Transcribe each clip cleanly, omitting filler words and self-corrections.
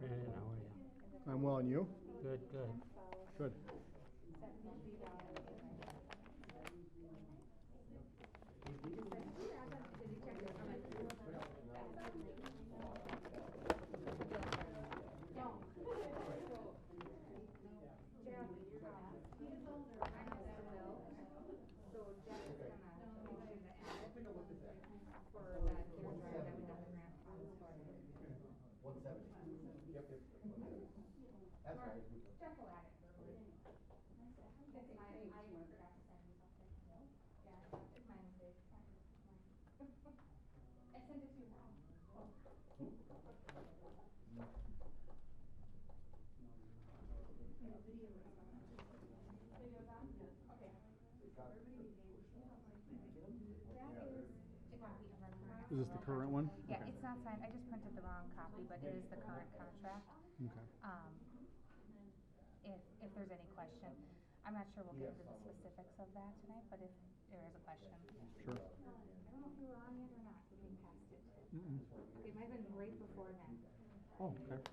And how are you? I'm well, and you? Good, good. Good. Is this the current one? Yeah, Okay. it's not signed. I just printed the wrong copy, but it is the current contract. Okay. If there's any question, I'm not sure we'll get into the specifics of that tonight, but if there is a question. Sure. I don't know if you were on yet or not, we can pass it. Mm-mm. Okay, it might have been right before then. Oh, okay.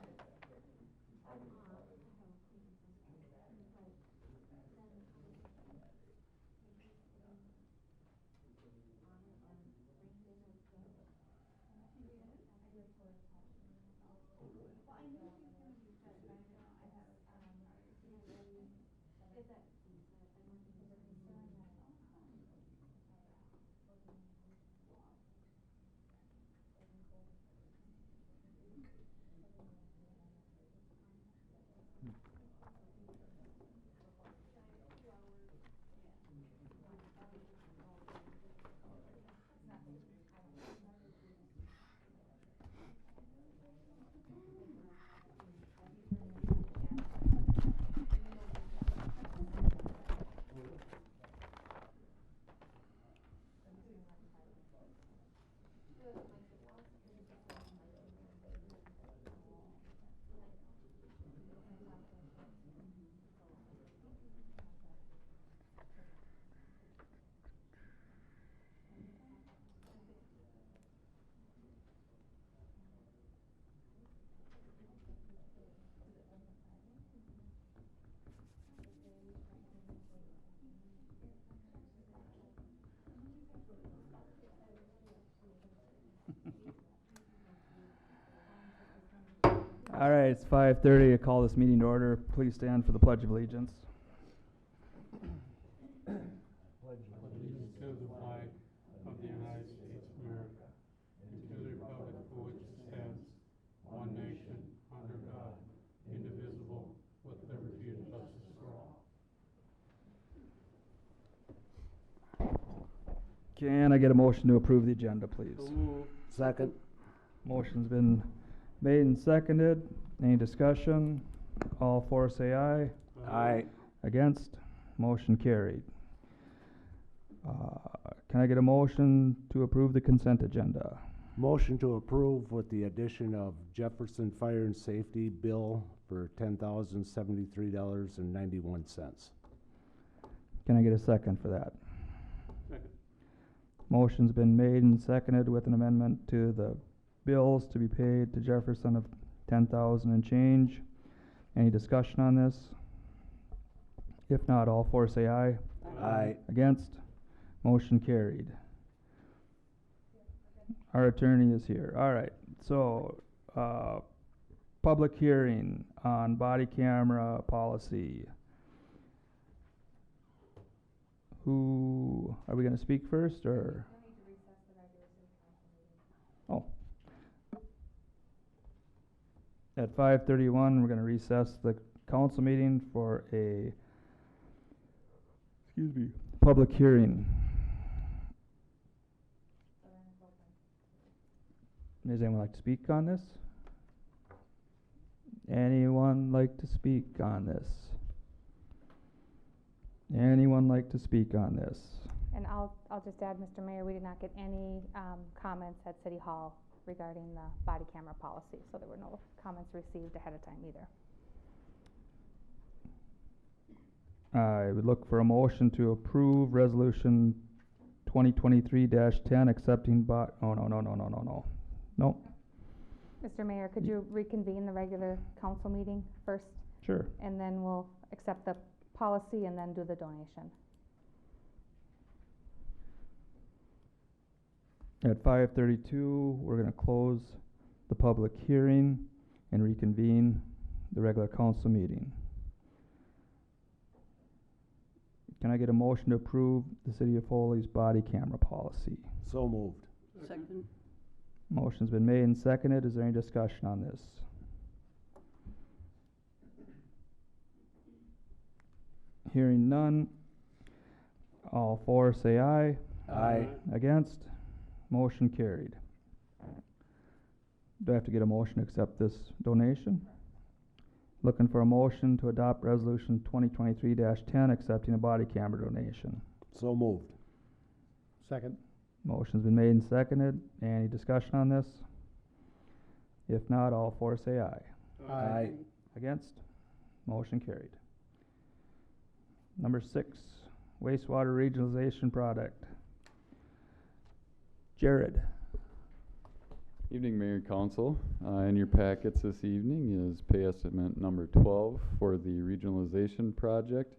All right, it's 5:30. I call this meeting to order. Please stand for the Pledge of Allegiance. Allegiance to the flag of the United States of America, and to the republic for which it stands, one nation, under God, indivisible, with liberty and justice for all. Can I get a motion to approve the agenda, please? Second. Motion's been made and seconded. Any discussion? All for say aye. Aye. Against? Motion carried. Can I get a motion to approve the consent agenda? Motion to approve with the addition of Jefferson Fire and Safety bill for $10,073.91. Can I get a second for that? Second. Motion's been made and seconded with an amendment to the bills to be paid to Jefferson of $10,000 and change. Any discussion on this? If not, all for say aye. Aye. Against? Motion carried. Our attorney is here. All right, so public hearing on body camera policy. Who, are we going to speak first, or? Oh. At 5:31, we're going to recess the council meeting for a, public hearing. Does anyone like to speak on this? Anyone like to speak on this? Anyone like to speak on this? And I'll just add, Mr. Mayor, we did not get any comments at City Hall regarding the body camera policy, so there were no comments received ahead of time either. I would look for a motion to approve resolution 2023-10 accepting oh, no. Nope, Mr. Mayor, could you reconvene the regular council meeting first? sure. And then we'll accept the policy and then do the donation. At 5:32, we're gonna close the public hearing and reconvene the regular council meeting. Can I get a motion to approve the City of Foley's body camera policy? So moved. Second. Motion's been made and seconded. Is there any discussion on this? Hearing none. All for say aye. Aye. Against? Motion carried. Do I have to get a motion to accept this donation? Looking for a motion to adopt resolution 2023-10 accepting a body camera donation. So moved. Second. Motion's been made and seconded. Any discussion on this? If not, all for say aye. Aye. Against? Motion carried. Number 6, wastewater regionalization product. Jared. Evening, Mayor and Council. In your packets this evening is pay estimate number 12 for the regionalization project.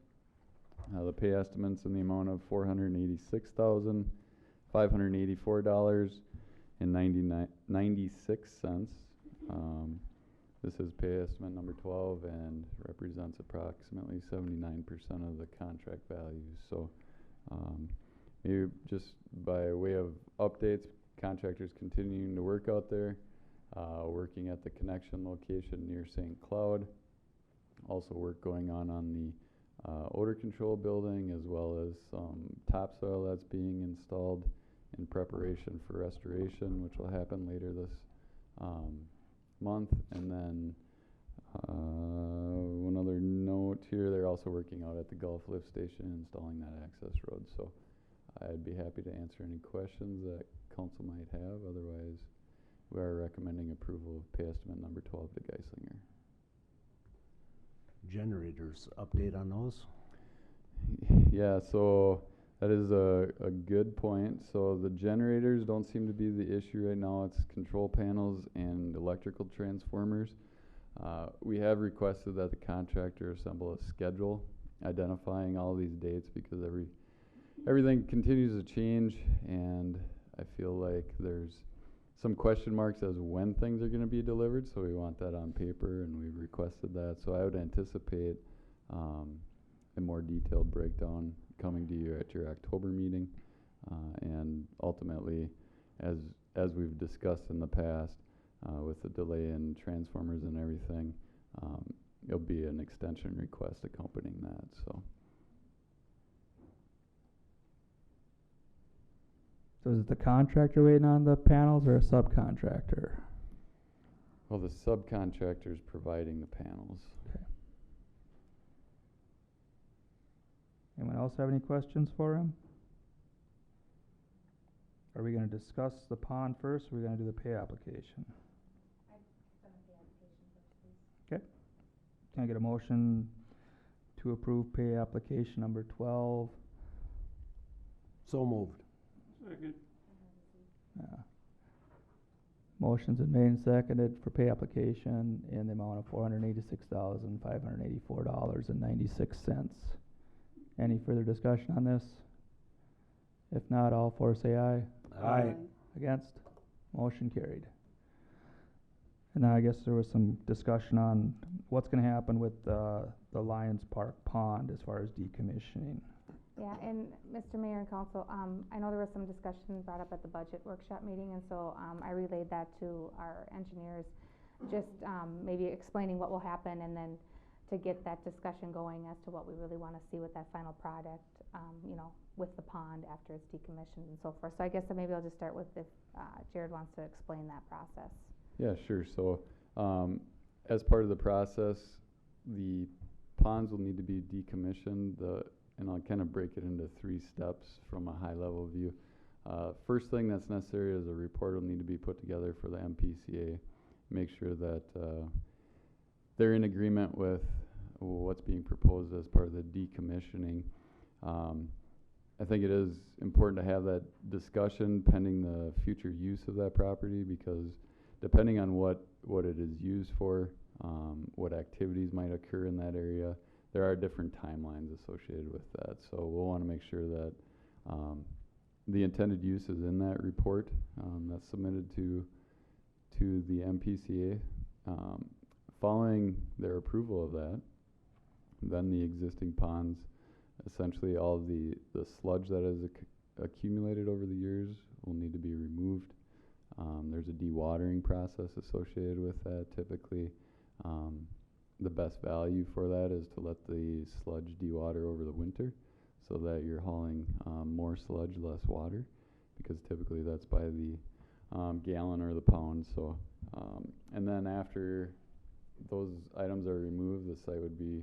The pay estimate's in the amount of $486,584.96. This is pay estimate number 12 and represents approximately 79% of the contract value. So maybe just by way of updates, contractors continuing to work out there, working at the connection location near St. Cloud. Also work going on the odor control building, as well as some topsoil that's being installed in preparation for restoration, which will happen later this month. And then one other note here, they're also working out at the Gulf Lift Station, installing that access road. So I'd be happy to answer any questions that council might have. Otherwise, we are recommending approval of pay estimate number 12 to Geislinger. Generators, update on those? Yeah, so that is a good point. So the generators don't seem to be the issue right now. It's control panels and electrical transformers. We have requested that the contractor assemble a schedule identifying all these dates, because everything continues to change, and I feel like there's some question marks as when things are going to be delivered, so we want that on paper, and we've requested that. So I would anticipate a more detailed breakdown coming to you at your October meeting, and ultimately, as we've discussed in the past, with the delay in transformers and everything, it'll be an extension request accompanying that. So is it the contractor waiting on the panels or a subcontractor? Well, the subcontractor is providing the panels. Okay. Anyone else have any questions for him? Are we going to discuss the pond first, or are we going to do the pay application? Okay. Can I get a motion to approve pay application number 12? So moved. Second. Motion's been made and seconded for pay application in the amount of $486,584.96. Any further discussion on this? If not, all for say aye. Aye. Against? Motion carried. And then I guess there was some discussion on what's going to happen with the Lions Park pond as far as decommissioning. Yeah, and Mr. Mayor and Council, I know there was some discussion brought up at the budget workshop meeting, and so I relayed that to our engineers, just maybe explaining what will happen, and then to get that discussion going as to what we really want to see with that final product, you know, with the pond after it's decommissioned and so forth. So I guess maybe I'll just start with if Jared wants to explain that process. Yeah, sure. So as part of the process, the ponds will need to be decommissioned. And I'll kind of break it into 3 steps from a high level view. First thing that's necessary is a report will need to be put together for the MPCA. Make sure that they're in agreement with what's being proposed as part of the decommissioning. I think it is important to have that discussion pending the future use of that property, because depending on what it is used for, what activities might occur in that area, there are different timelines associated with that. So we'll want to make sure that the intended use is in that report that's submitted to the MPCA. Following their approval of that, then the existing ponds, essentially all of the sludge that has accumulated over the years will need to be removed. There's a dewatering process associated with that typically. The best value for that is to let the sludge dewater over the winter so that you're hauling more sludge, less water, because typically that's by the gallon or the pound. So, and then after those items are removed, the site would be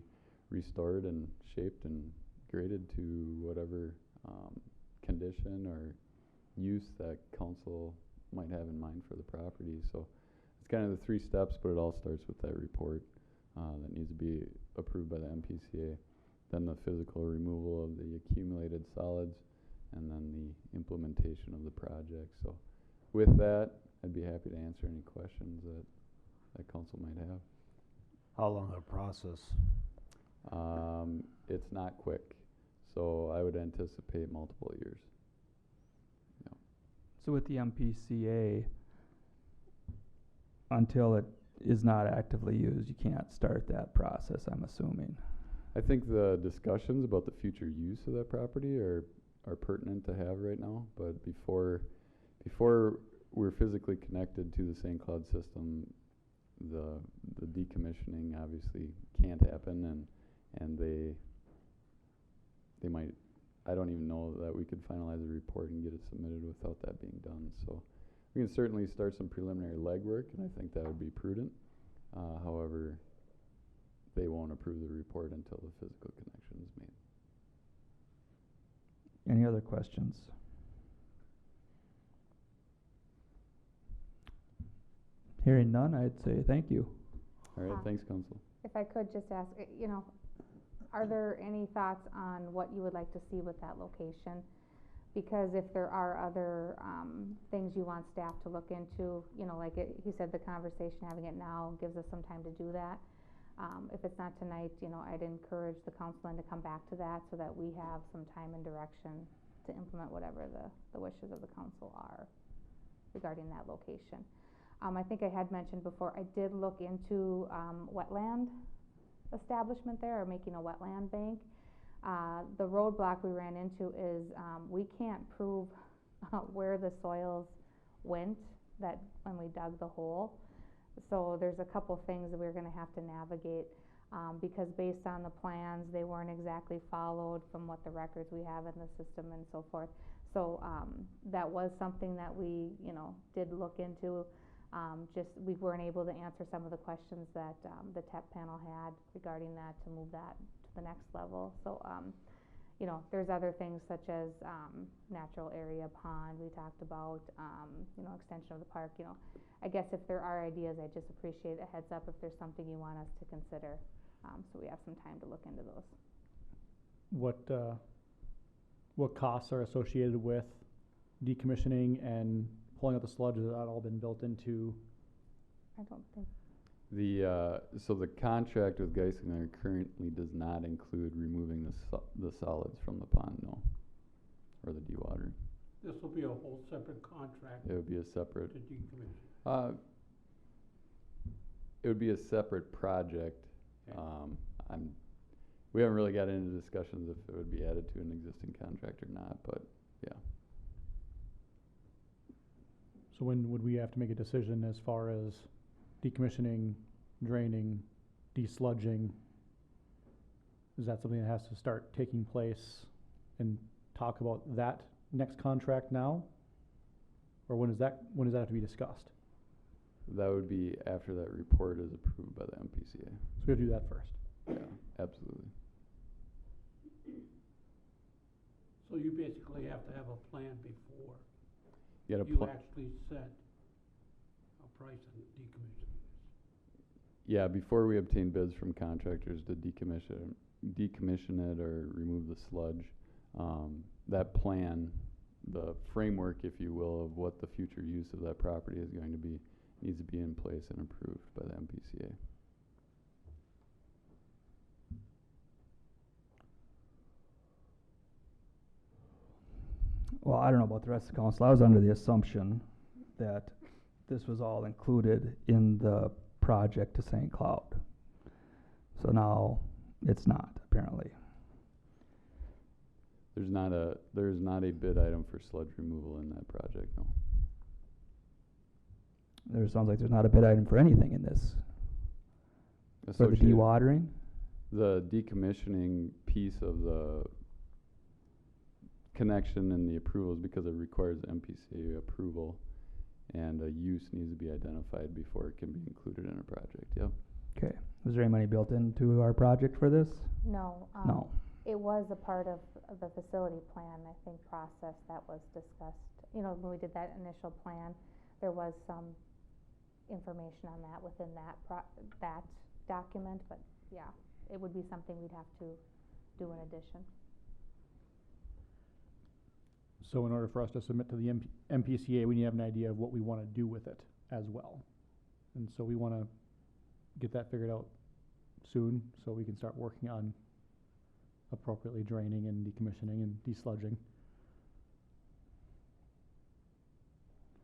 restored and shaped and graded to whatever condition or use that council might have in mind for the property. So it's kind of the 3 steps, but it all starts with that report that needs to be approved by the MPCA, then the physical removal of the accumulated solids, and then the implementation of the project. So with that, I'd be happy to answer any questions that council might have. How long a process? It's not quick, so I would anticipate multiple years. Yeah. So with the MPCA, until it is not actively used, you can't start that process, I'm assuming. I think the discussions about the future use of that property are pertinent to have right now, but before we're physically connected to the St. Cloud system, the decommissioning obviously can't happen, and they might, I don't even know that we could finalize a report and get it submitted without that being done. So we can certainly start some preliminary legwork, and I think that would be prudent. However, they won't approve the report until the physical connection is made. Any other questions? Hearing none, I'd say thank you. All right, thanks, Council. If I could just ask, are there any thoughts on what you would like to see with that location? Because if there are other things you want staff to look into, like he said, the conversation, having it now gives us some time to do that. If it's not tonight, I'd encourage the council to come back to that so that we have some time and direction to implement whatever the wishes of the council are regarding that location. I think I had mentioned before, I did look into wetland establishment there, or making a wetland bank. The roadblock we ran into is we can't prove where the soils went that when we dug the hole. So there's a couple things that we're going to have to navigate because based on the plans, they weren't exactly followed from what the records we have in the system and so forth. So that was something that we, did look into. Just we weren't able to answer some of the questions that the TEP panel had regarding that to move that to the next level. So, there's other things such as natural area pond we talked about, extension of the park. I guess if there are ideas, I just appreciate a heads up if there's something you want us to consider, so we have some time to look into those. What costs are associated with decommissioning and pulling out the sludge? Has that all been built into? I don't think. So the contract with Geisinger currently does not include removing the solids from the pond, no, or the dewatering. This will be a whole separate contract It would be a separate. to decommission. It would be a separate project. Okay. We haven't really got into discussions if it would be added to an existing contract or not, but yeah. So when would we have to make a decision as far as decommissioning, draining, desludging? Is that something that has to start taking place and talk about that next contract now? Or when does that have to be discussed? That would be after that report is approved by the MPCA. So we have to do that first. Yeah, absolutely. So you basically have to have a plan before You got a you plan. actually set a price on decommissioning this. Yeah, before we obtain bids from contractors to decommission it or remove the sludge, that plan, the framework, if you will, of what the future use of that property is going to be, needs to be in place and approved by the MPCA. Well, I don't know about the rest of the council. I was under the assumption that this was all included in the project to St. Cloud. So now it's not, apparently. There's not a bid item for sludge removal in that project, no. There sounds like there's not a bid item for anything in this. For the Associated- dewatering? The decommissioning piece of the connection and the approvals, because it requires MPCA approval, and a use needs to be identified before it can be included in a project, yep. Okay. Was there any money built into our project for this? No. No. It was a part of the facility plan, I think, process that was discussed. You know, when we did that initial plan, there was some information on that within that document, but yeah, it would be something we'd have to do in addition. So in order for us to submit to the MPCA, we need to have an idea of what we want to do with it as well. And so we want to get that figured out soon so we can start working on appropriately draining and decommissioning and desludging.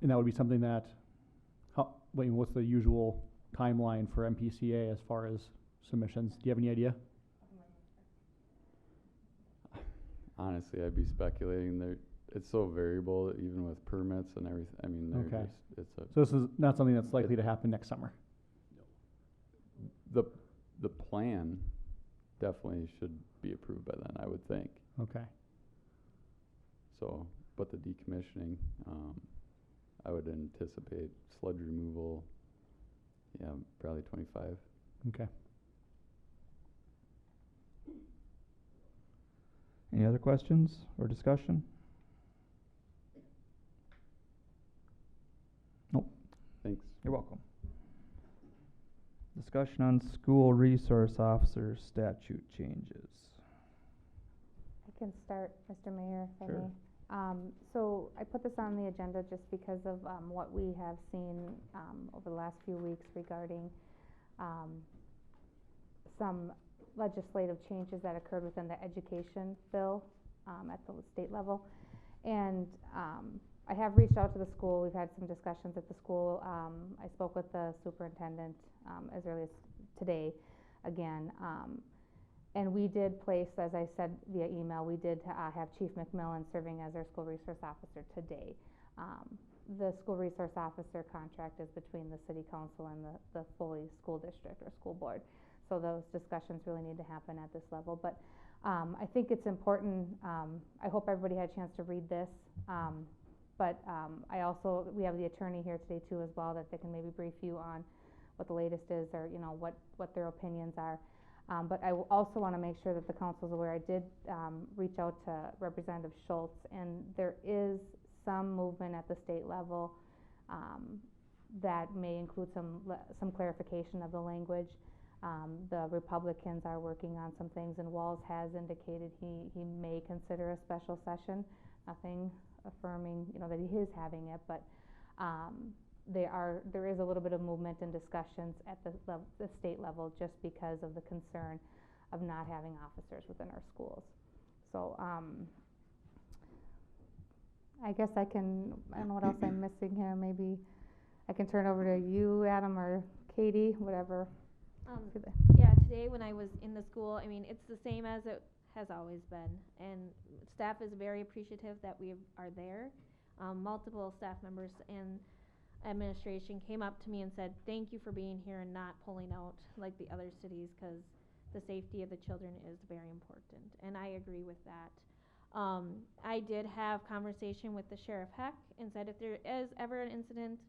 And that would be something that, what's the usual timeline for MPCA as far as submissions? Do you have any idea? Honestly, I'd be speculating there. It's so variable, even with permits and everything. I mean, they're Okay. just, So this is not something that's likely to happen next summer? the plan definitely should be approved by then, I would think. Okay. So, but the decommissioning, I would anticipate sludge removal, yeah, probably 25. Okay. Any other questions or discussion? Nope. Thanks. You're welcome. Discussion on school resource officer statute changes. I can start, Mr. Mayor, if I Sure. may. So I put this on the agenda just because of what we have seen over the last few weeks regarding some legislative changes that occurred within the education bill at the state level. And I have reached out to the school. We've had some discussions at the school. I spoke with the superintendent as early as today again. And we did place, as I said via email, we did have Chief McMillan serving as our school resource officer today. The school resource officer contract is between the city council and the Foley school district or school board. So those discussions really need to happen at this level. But I think it's important, I hope everybody had a chance to read this. We have the attorney here today too as well, that they can maybe brief you on what the latest is, or what their opinions are. But I also want to make sure that the council is aware. I did reach out to Representative Schultz, and there is some movement at the state level that may include some clarification of the language. The Republicans are working on some things, and Walz has indicated he may consider a special session. Nothing affirming, that he is having it, but there is a little bit of movement and discussions at the state level just because of the concern of not having officers within our schools. So I guess I don't know what else I'm missing here. Maybe I can turn over to you, Adam, or Katie, whatever. Yeah, today when I was in the school, I mean, it's the same as it has always been, and staff is very appreciative that we are there. Multiple staff members and administration came up to me and said, thank you for being here and not pulling out like the other cities, because the safety of the children is very important, and I agree with that. I did have conversation with the Sheriff Heck and said if there is ever an incident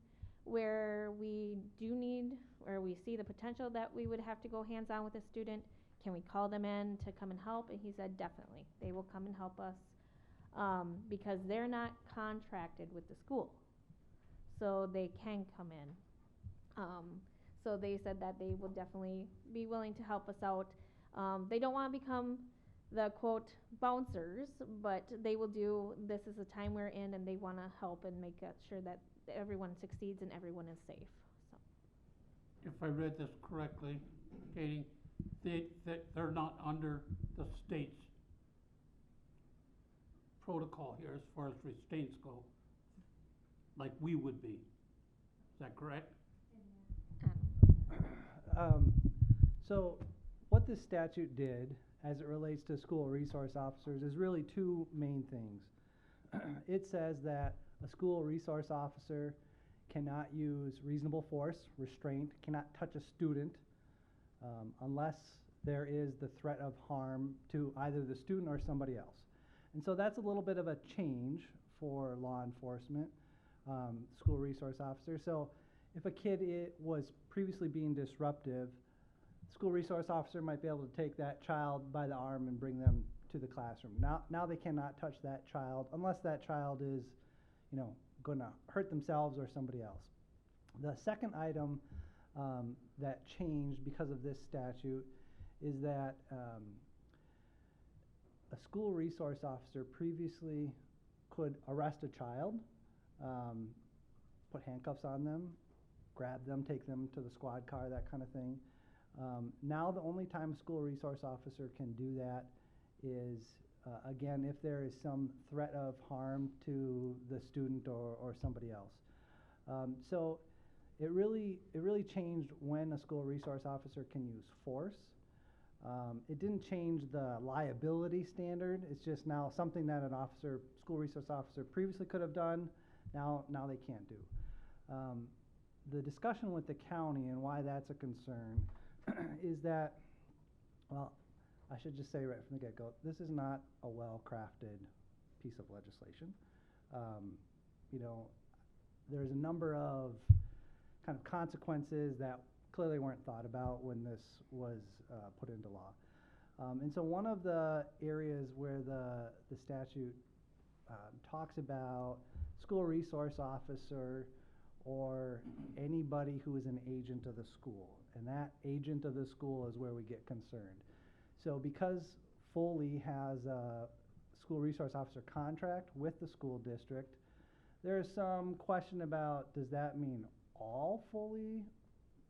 where we do need, or we see the potential that we would have to go hands-on with a student, can we call them in to come and help? And he said definitely, they will come and help us, because they're not contracted with the school, so they can come in. So they said that they will definitely be willing to help us out. They don't want to become the quote bouncers, but they will do, this is the time we're in and they wanna help and make sure that everyone succeeds and everyone is safe, so. If I read this correctly, Katie, they're not under the state's protocol here as far as restraints go, like we would be. Is that correct? So what this statute did, as it relates to school resource officers, is really two main things. It says that a school resource officer cannot use reasonable force, restraint, cannot touch a student unless there is the threat of harm to either the student or somebody else. And so that's a little bit of a change for law enforcement, school resource officer. So if a kid was previously being disruptive, school resource officer might be able to take that child by the arm and bring them to the classroom. Now they cannot touch that child unless that child is, going to hurt themselves or somebody else. The second item that changed because of this statute is that a school resource officer previously could arrest a child, put handcuffs on them, grab them, take them to the squad car, that kind of thing. Now the only time a school resource officer can do that is, again, if there is some threat of harm to the student or somebody else. So it really changed when a school resource officer can use force. It didn't change the liability standard. It's just now something that an officer, school resource officer, previously could have done. Now they can't do. The discussion with the county and why that's a concern is that, well, I should just say right from the get-go, this is not a well-crafted piece of legislation. There's a number of kind of consequences that clearly weren't thought about when this was put into law. And so one of the areas where the statute talks about school resource officer or anybody who is an agent of the school, and that agent of the school is where we get concerned. So because Foley has a school resource officer contract with the school district, there's some question about, does that mean all Foley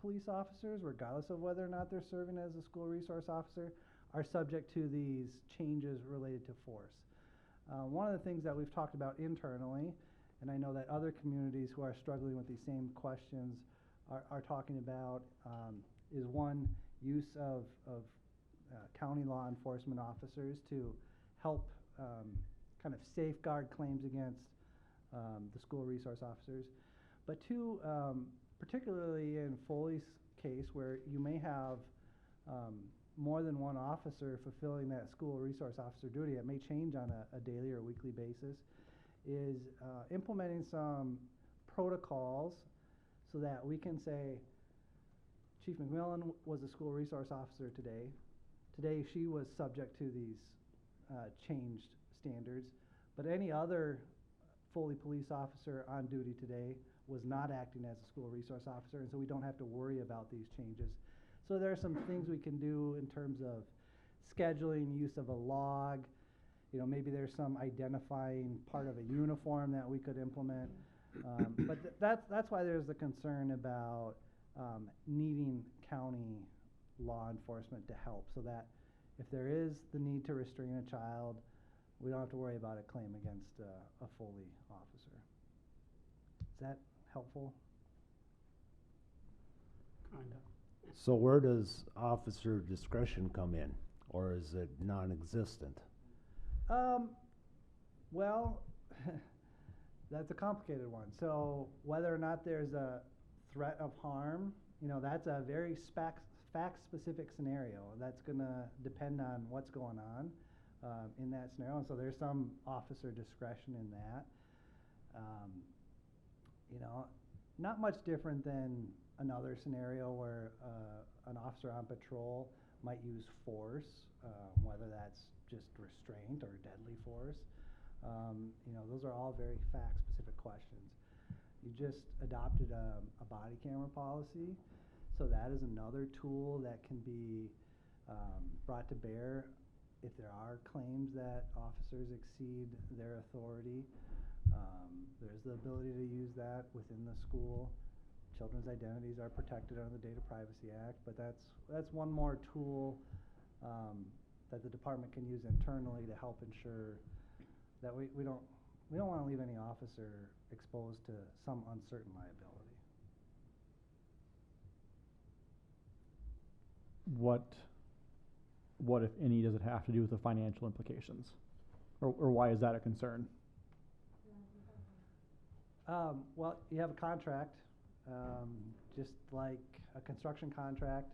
police officers, regardless of whether or not they're serving as a school resource officer, are subject to these changes related to force? One of the things that we've talked about internally, and I know that other communities who are struggling with these same questions are talking about, is one, use of county law enforcement officers to help kind of safeguard claims against the school resource officers. But two, particularly in Foley's case, where you may have more than one officer fulfilling that school resource officer duty, it may change on a daily or weekly basis, is implementing some protocols so that we can say, Chief McMillan was a school resource officer today. Today she was subject to these changed standards, but any other Foley police officer on duty today was not acting as a school resource officer, and so we don't have to worry about these changes. So there are some things we can do in terms of scheduling, use of a log. Maybe there's some identifying part of a uniform that we could implement. But that's why there's the concern about needing county law enforcement to help, so that if there is the need to restrain a child, we don't have to worry about a claim against a Foley officer. Is that helpful? Kinda. So where does officer discretion come in, or is it non-existent? Well, that's a complicated one. So whether or not there's a threat of harm, that's a very fact-specific scenario. That's gonna depend on what's going on in that scenario. And so there's some officer discretion in that. Not much different than another snenario where an officer on patrol might use force, whether that's just restraint or deadly force. Those are all very fact-specific questions. You just adopted a body camera policy, so that is another tool that can be brought to bear if there are claims that officers exceed their authority, there's the ability to use that within the school. Children's identities are protected under the Data Privacy Act, but that's one more tool that the department can use internally to help ensure that we don't want to leave any officer exposed to some uncertain liability. What, if any, does it have to do with the financial implications? Or why is that a concern? Well, you have a contract, just like a construction contract,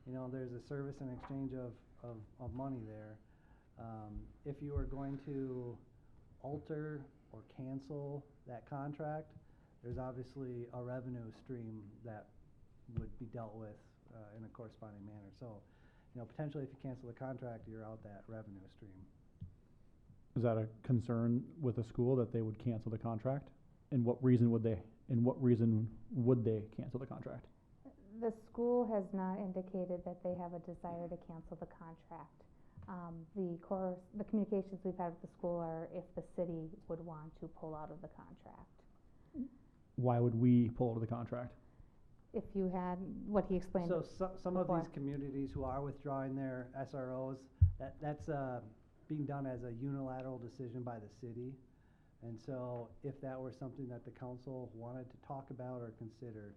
you know, there's a service in exchange of money there. If you are going to alter or cancel that contract, there's obviously a revenue stream that would be dealt with in a corresponding manner. So, you know, potentially if you cancel the contract, you're out that revenue stream. Is that a concern with the school that they would cancel the contract? And what reason would they cancel the contract? The school has not indicated that they have a desire to cancel the contract. The communications we've had with the school are if the city would want to pull out of the contract. Why would we pull out of the contract? If you had what he explained So some of before. these communities who are withdrawing their SROs, that's being done as a unilateral decision by the city. And so if that were something that the council wanted to talk about or consider,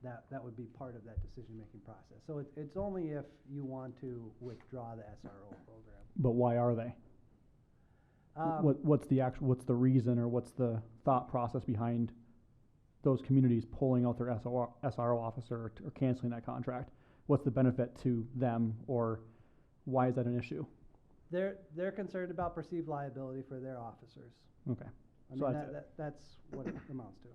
that would be part of that decision-making process. So it's only if you want to withdraw the SRO program. But why are they? What's the reason, or what's the thought process behind those communities pulling out their SRO officer or canceling that contract? What's the benefit to them, or why is that an issue? They're concerned about perceived liability for their officers. Okay. I So mean, that's that's what it amounts to.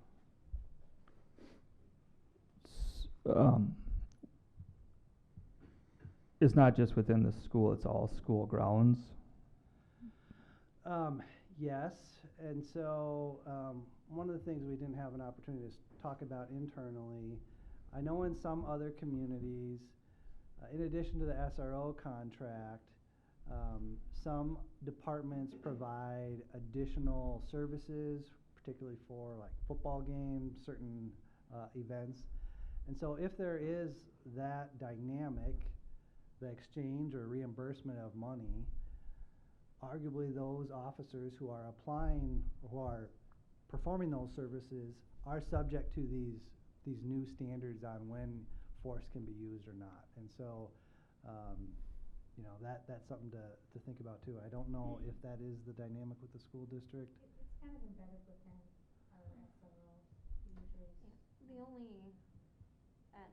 It's not just within the school, it's all school grounds. Yes, and so one of the things we didn't have an opportunity to talk about internally, I know in some other communities, in addition to the SRO contract, some departments provide additional services, particularly for like football games, certain events. And so if there is that dynamic, the exchange or reimbursement of money, arguably those officers who are applying, who are performing those services are subject to these new standards on when force can be used or not. And so, you know, that's something to think about too. I don't know if that is the dynamic with the school district. It's kind of embedded within our SRO usually. Yeah. The only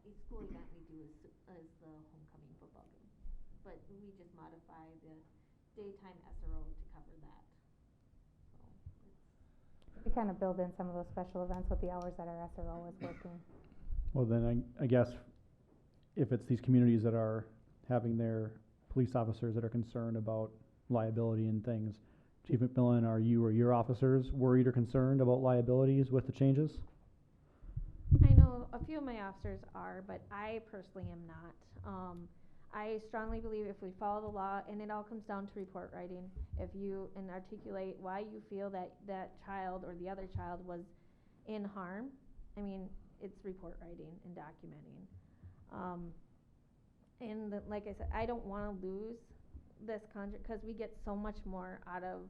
each school event we do is the homecoming football game, but we just modify the daytime SRO to cover that. So We kind of build in some of those special events with the hours that our SRO is working. Well, then I guess if it's these communities that are having their police officers that are concerned about liability and things, Chief McMillan, are you or your officers worried or concerned about liabilities with the changes? I know a few of my officers are, but I personally am not. I strongly believe if we follow the law, and it all comes down to report writing, if you articulate why you feel that child or the other child was in harm, I mean, it's report writing and documenting. Like I said, I don't want to lose this contract because we get so much more out of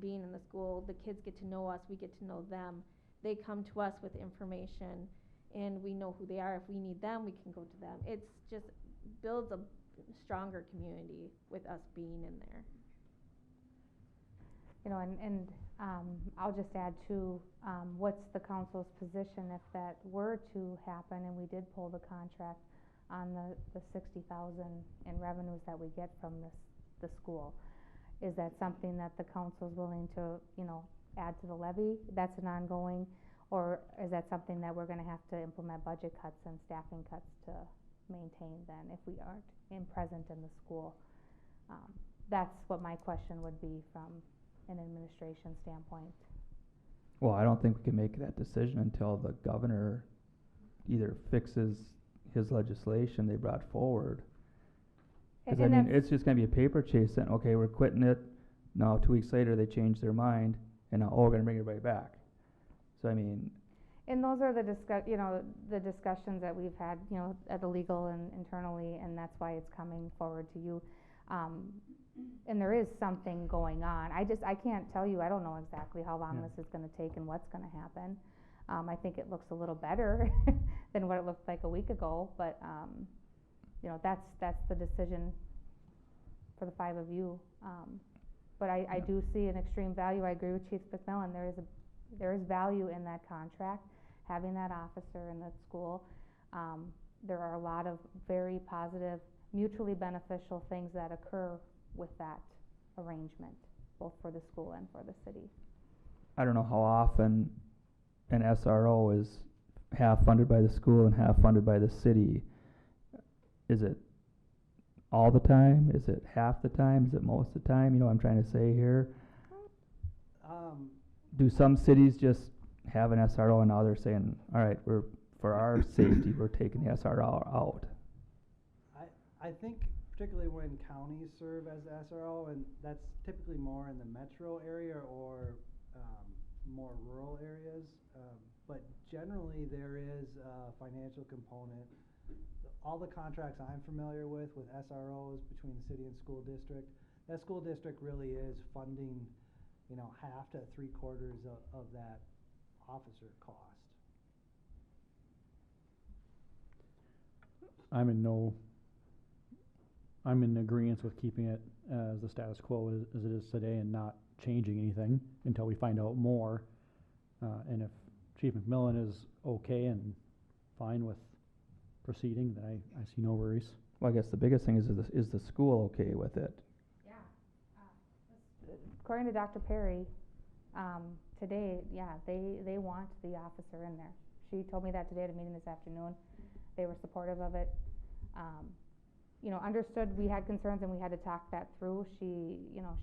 being in the school. The kids get to know us, we get to know them. They come to us with information, and we know who they are. If we need them, we can go to them. It's just builds a stronger community with us being in there. You know, and I'll just add too, what's the council's position if that were to happen and we did pull the contract on the 60,000 in revenues that we get from the school? Is that something that the council's willing to, you know, add to the levy? That's an ongoing, or is that something that we're gonna have to implement budget cuts and staffing cuts to maintain then if we aren't present in the school? That's what my question would be from an administration standpoint. Well, I don't think we can make that decision until the governor either fixes his legislation they brought forward Cause And I mean, that's- it's just gonna be a paper chase then, okay, we're quitting it, now 2 weeks later, they change their mind, and now, oh, we're gonna bring everybody back. So I mean, And those are the the discussions that we've had, at the legal and internally, and that's why it's coming forward to you. And there is something going on. I can't tell you, I don't know exactly how long Yeah. this is gonna take and what's gonna happen. I think it looks a little better than what it looked like a week ago, but, that's the decision for the 5 of you. But I Yeah. do see an extreme value. I agree with Chief McMillan. There is value in that contract, having that officer in the school. There are a lot of very positive, mutually beneficial things that occur with that arrangement, both for the school and for the city. I don't know how often an SRO is half funded by the school and half funded by the city. Is it all the time? Is it half the time? Is it most of the time? You know what I'm trying to say here? Do some cities just have an SRO and now they're saying, all right, for our safety, we're taking the SRO out? I think particularly when counties serve as SRO, and that's typically more in the metro area or more rural areas, but generally there is a financial component. All the contracts I'm familiar with SROs between the city and school district, that school district really is funding, half to 3/4 of that officer cost. I'm in agreement with keeping it as the status quo as it is today and not changing anything until we find out more. And if Chief McMillan is okay and fine with proceeding, then I see no worries. Well, I guess the biggest thing is the school okay with it? According to Dr. Perry, today, they want the officer in there. She told me that today at a meeting this afternoon. They were supportive of it. Understood we had concerns and we had to talk that through. She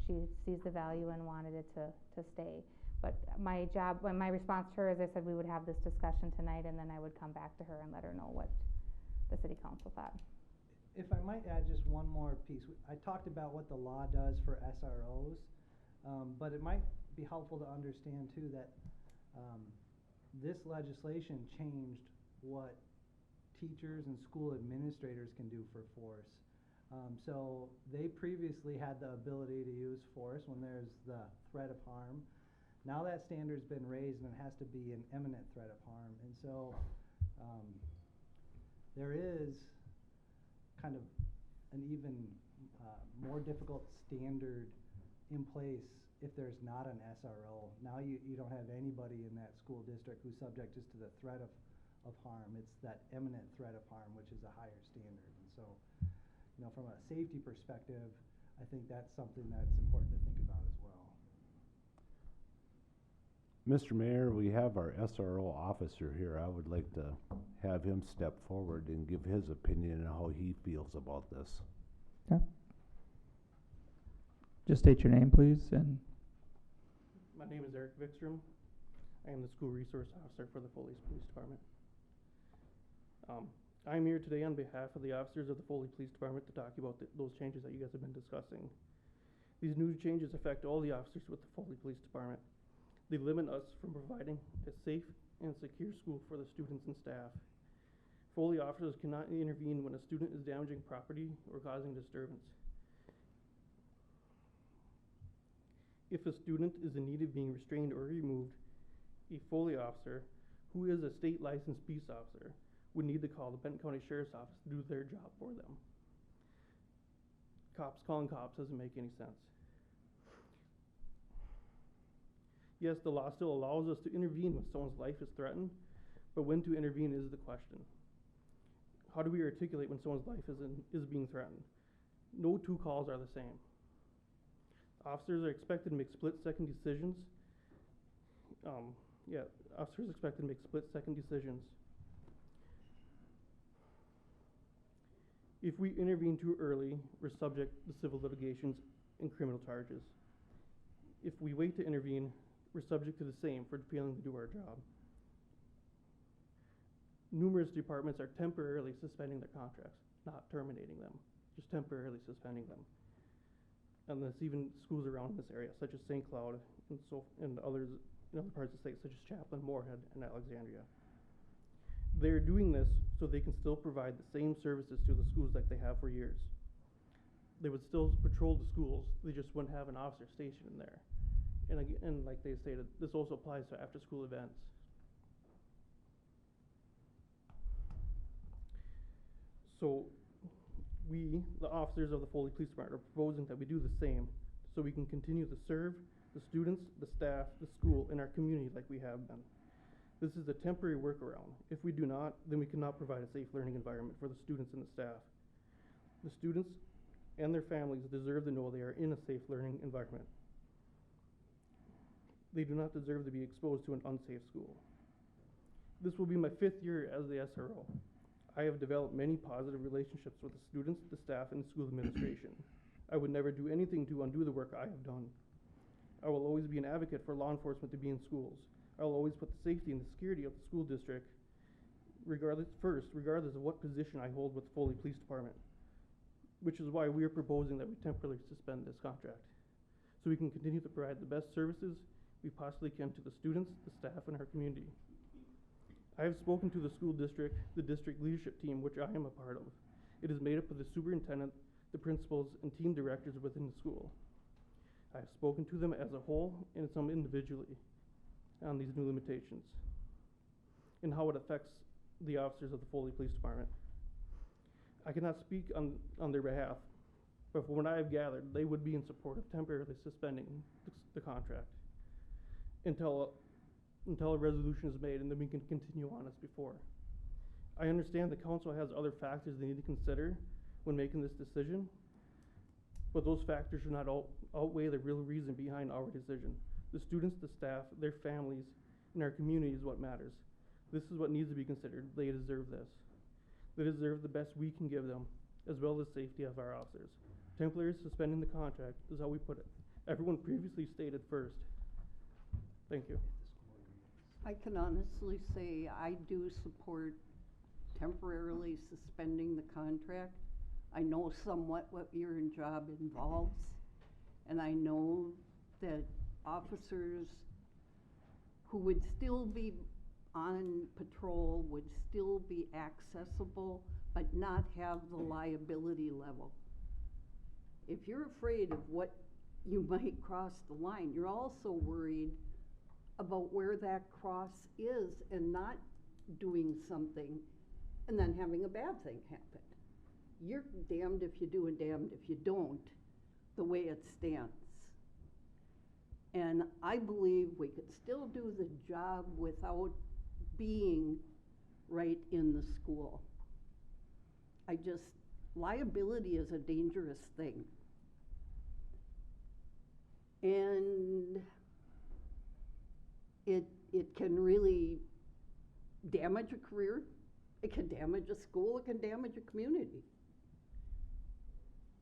sees the value and wanted it to stay. But my response to her is I said we would have this discussion tonight and then I would come back to her and let her know what the city council thought. If I might add just one more piece, I talked about what the law does for SROs, but it might be helpful to understand too that this legislation changed what teachers and school administrators can do for force. So they previously had the ability to use force when there's the threat of harm. Now that standard's been raised and it has to be an imminent threat of harm. And so there is kind of an even more difficult standard in place if there's not an SRO. Now you don't have anybody in that school district who's subject just to the threat of harm. It's that imminent threat of harm, which is a higher standard. And so, from a safety perspective, I think that's something that's important to think about as well. Mr. Mayor, we have our SRO officer here. I would like to have him step forward and give his opinion on how he feels about this. Okay. Just state your name, please, and My name is Eric Vikstrom. I am the School Resource Officer for the Foley Police Department. I'm here today on behalf of the officers of the Foley Police Department to talk about those changes that you guys have been discussing. These new changes affect all the officers with the Foley Police Department. They limit us from providing a safe and secure school for the students and staff. Foley officers cannot intervene when a student is damaging property or causing disturbance. If a student is in need of being restrained or removed, a Foley officer, who is a state licensed peace officer, would need to call the Benton County Sheriff's Office to do their job for them. Calling cops doesn't make any sense. Yes, the law still allows us to intervene when someone's life is threatened, but when to intervene is the question. How do we articulate when someone's life is being threatened? No two calls are the same. Officers are expected to make split-second decisions. Officers are expected to make split-second decisions. If we intervene too early, we're subject to civil litigations and criminal charges. If we wait to intervene, we're subject to the same for failing to do our job. Numerous departments are temporarily suspending their contracts, not terminating them, just temporarily suspending them. And there's even schools around this area, such as St. Cloud and others in other parts of the state, such as Chaplin, Moorhead, and Alexandria. They're doing this so they can still provide the same services to the schools like they have for years. They would still patrol the schools, they just wouldn't have an officer stationed in there. And like they stated, this also applies to after-school events. So we, the officers of the Foley Police Department, are proposing that we do the same so we can continue to serve the students, the staff, the school, and our community like we have been. This is a temporary workaround. If we do not, then we cannot provide a safe learning environment for the students and the staff. The students and their families deserve to know they are in a safe learning environment. They do not deserve to be exposed to an unsafe school. This will be my 5th year as the SRO. I have developed many positive relationships with the students, the staff, and the school administration. I would never do anything to undo the work I have done. I will always be an advocate for law enforcement to be in schools. I will always put the safety and the security of the school district regardless of what position I hold with the Foley Police Department, which is why we are proposing that we temporarily suspend this contract, so we can continue to provide the best services we possibly can to the students, the staff, and our community. I have spoken to the school district, the district leadership team, which I am a part of. It is made up of the superintendent, the principals, and team directors within the school. I have spoken to them as a whole and some individually on these new limitations and how it affects the officers of the Foley Police Department. I cannot speak on their behalf, but from what I have gathered, they would be in support of temporarily suspending the contract until a resolution is made, and then we can continue on as before. I understand the council has other factors they need to consider when making this decision, but those factors should not outweigh the real reason behind our decision. The students, the staff, their families, and our community is what matters. This is what needs to be considered. They deserve this. They deserve the best we can give them, as well as safety of our officers. Temporarily suspending the contract is how we put it. Everyone previously stated first. Thank you. I can honestly say I do support temporarily suspending the contract. I know somewhat what your job involves, and I know that officers who would still be on patrol would still be accessible, but not have the liability level. If you're afraid of what you might cross the line, you're also worried about where that cross is and not doing something and then having a bad thing happen. You're damned if you do and damned if you don't, the way it stands. And I believe we could still do the job without being right in the school. Liability is a dangerous thing. And it can really damage a career, it can damage a school, it can damage a community.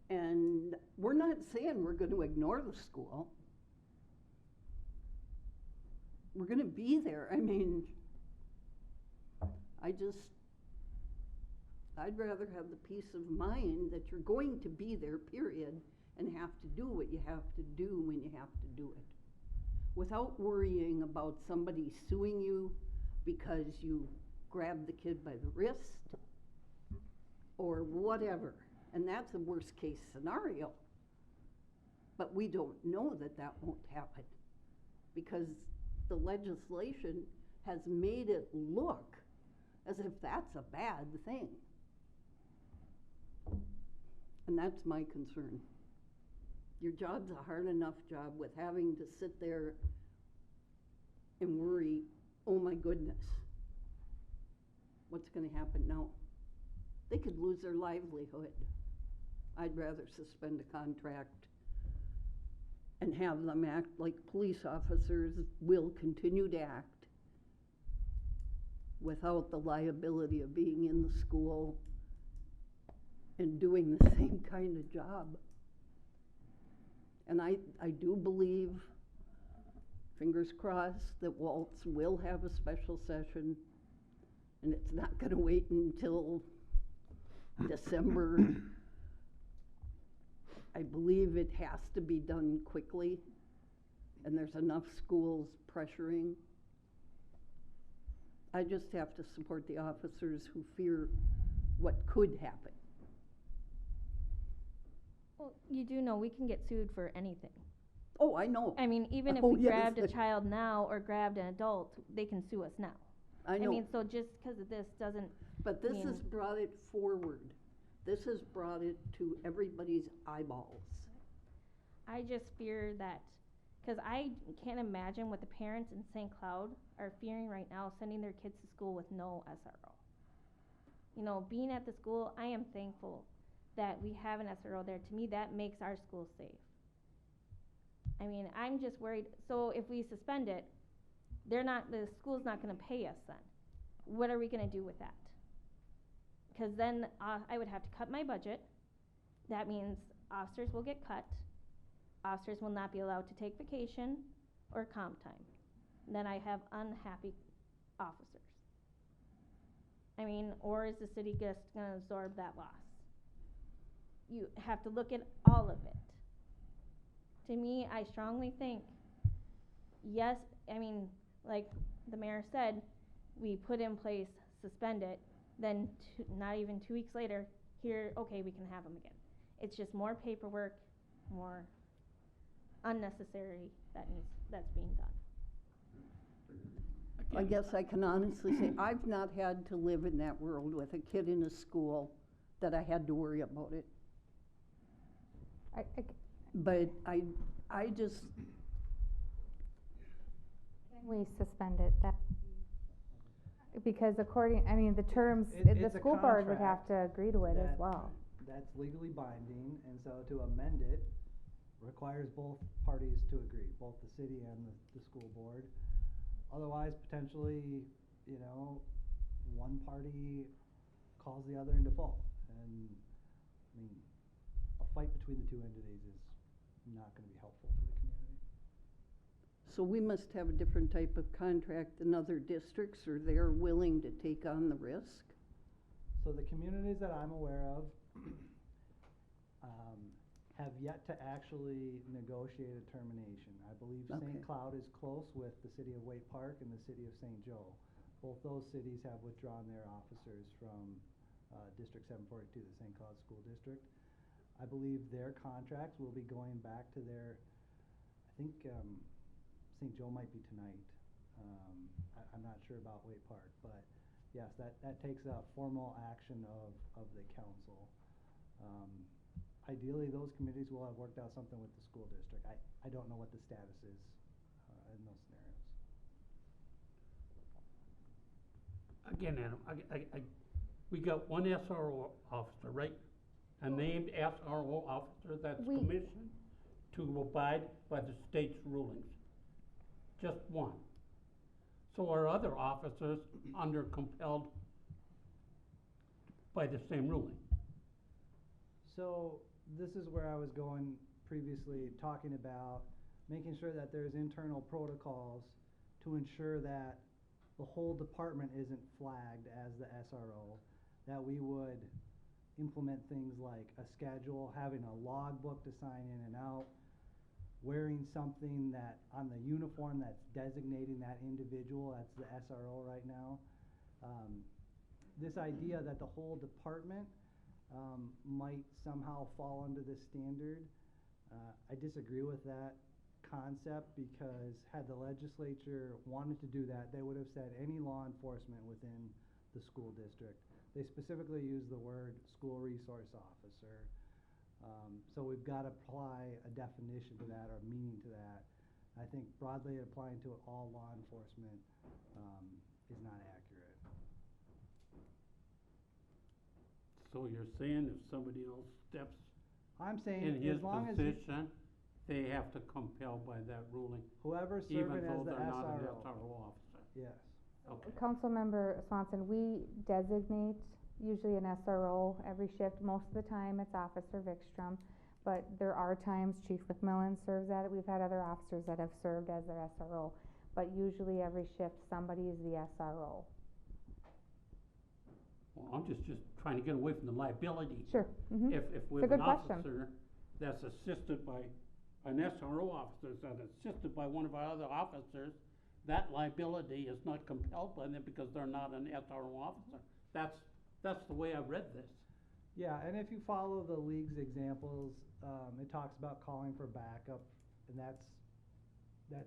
And we're not saying we're going to ignore the school. We're going to be there. I mean, I'd rather have the peace of mind that you're going to be there, period, and have to do what you have to do when you have to do it, without worrying about somebody suing you because you grabbed the kid by the wrist or whatever. And that's a worst case scenario. But we don't know that that won't happen because the legislation has made it look as if that's a bad thing. And that's my concern. Your job's a hard enough job with having to sit there and worry, oh my goodness, what's going to happen now? They could lose their livelihood. I'd rather suspend a contract and have them act like police officers will continue to act without the liability of being in the school and doing the same kind of job. And I do believe, fingers crossed, that Waltz will have a special session, and it's not going to wait until December I believe it has to be done quickly, and there's enough schools pressuring. I just have to support the officers who fear what could happen. Well, you do know we can get sued for anything. Oh, I know. I mean, even if Oh, we yes, grabbed a but- child now or grabbed an adult, they can sue us now. I know. mean, so just because of this doesn't, But this mean- has brought it forward. This has brought it to everybody's eyeballs. I just fear that, because I can't imagine what the parents in St. Cloud are fearing right now, sending their kids to school with no SRO. You know, being at the school, I am thankful that we have an SRO there. To me, that makes our school safe. I mean, I'm just worried, so if we suspend it, the school's not gonna pay us then. What are we gonna do with that? Because then, I would have to cut my budget. That means officers will get cut. Officers will not be allowed to take vacation or comp time. Then I have unhappy officers. I mean, or is the city just gonna absorb that loss? You have to look at all of it. To me, I strongly think, yes, I mean, like the mayor said, we put in place, suspend it, then not even 2 weeks later, here, okay, we can have them again. It's just more paperwork, more unnecessary that's being done. I guess I can honestly say, I've not had to live in that world with a kid in a school that I had to worry about it. But I just, We suspend it, that, because the terms, It's the a school board would have contract to agree to it as that- well. That's legally binding, and so to amend it requires both parties to agree, both the city and the school board. Otherwise, potentially, you know, one party calls the other in default. And, I mean, a fight between the two entities is not gonna be helpful for the community. so we must have a different type of contract than other districts, or they're willing to take on the risk? So the communities that I'm aware of, have yet to actually negotiate a termination. I believe Okay. St. Cloud is close with the city of Waite Park and the city of St. Joe. Both those cities have withdrawn their officers from, District 742, the St. Cloud School District. I believe their contracts will be going back to their, I think, St. Joe might be tonight. I'm not sure about Waite Park, but yes, that takes a formal action of the council. Ideally, those committees will have worked out something with the school district. I don't know what the status is, in those scenarios. Again, Adam, we got one SRO officer, right? A named SRO officer that's We- commissioned to abide by the state's rulings. Just one. So are other officers under compelled by the same ruling? So this is where I was going previously, talking about making sure that there's internal protocols to ensure that the whole department isn't flagged as the SRO, that we would implement things like a schedule, having a logbook to sign in and out, wearing something that on the uniform that's designating that individual as the SRO right now. This idea that the whole department might somehow fall under this standard, I disagree with that concept, because had the legislature wanted to do that, they would have said any law enforcement within the school district. They specifically use the word school resource officer. So we've got to apply a definition to that, or meaning to that. I think broadly applying to all law enforcement is not accurate. So you're saying if somebody else steps I'm saying in his as long as position, they have to compel by that ruling, whoever's even serving though as the they're not an SRO. SRO officer? Yes. Okay. Councilmember Swanson, we designate usually an SRO every shift. Most of the time, it's Officer Vikstrom, but there are times Chief McMillan serves at it. We've had other officers that have served as their SRO, but usually every shift, somebody is the SRO. Well, I'm just trying to get away from the liability. Sure, If we It's have a an good question. officer that's assisted by an SRO officer, that's assisted by one of our other officers, that liability is not compelled by them because they're not an SRO officer. That's the way I read this. Yeah, and if you follow the league's examples, it talks about calling for backup, and that's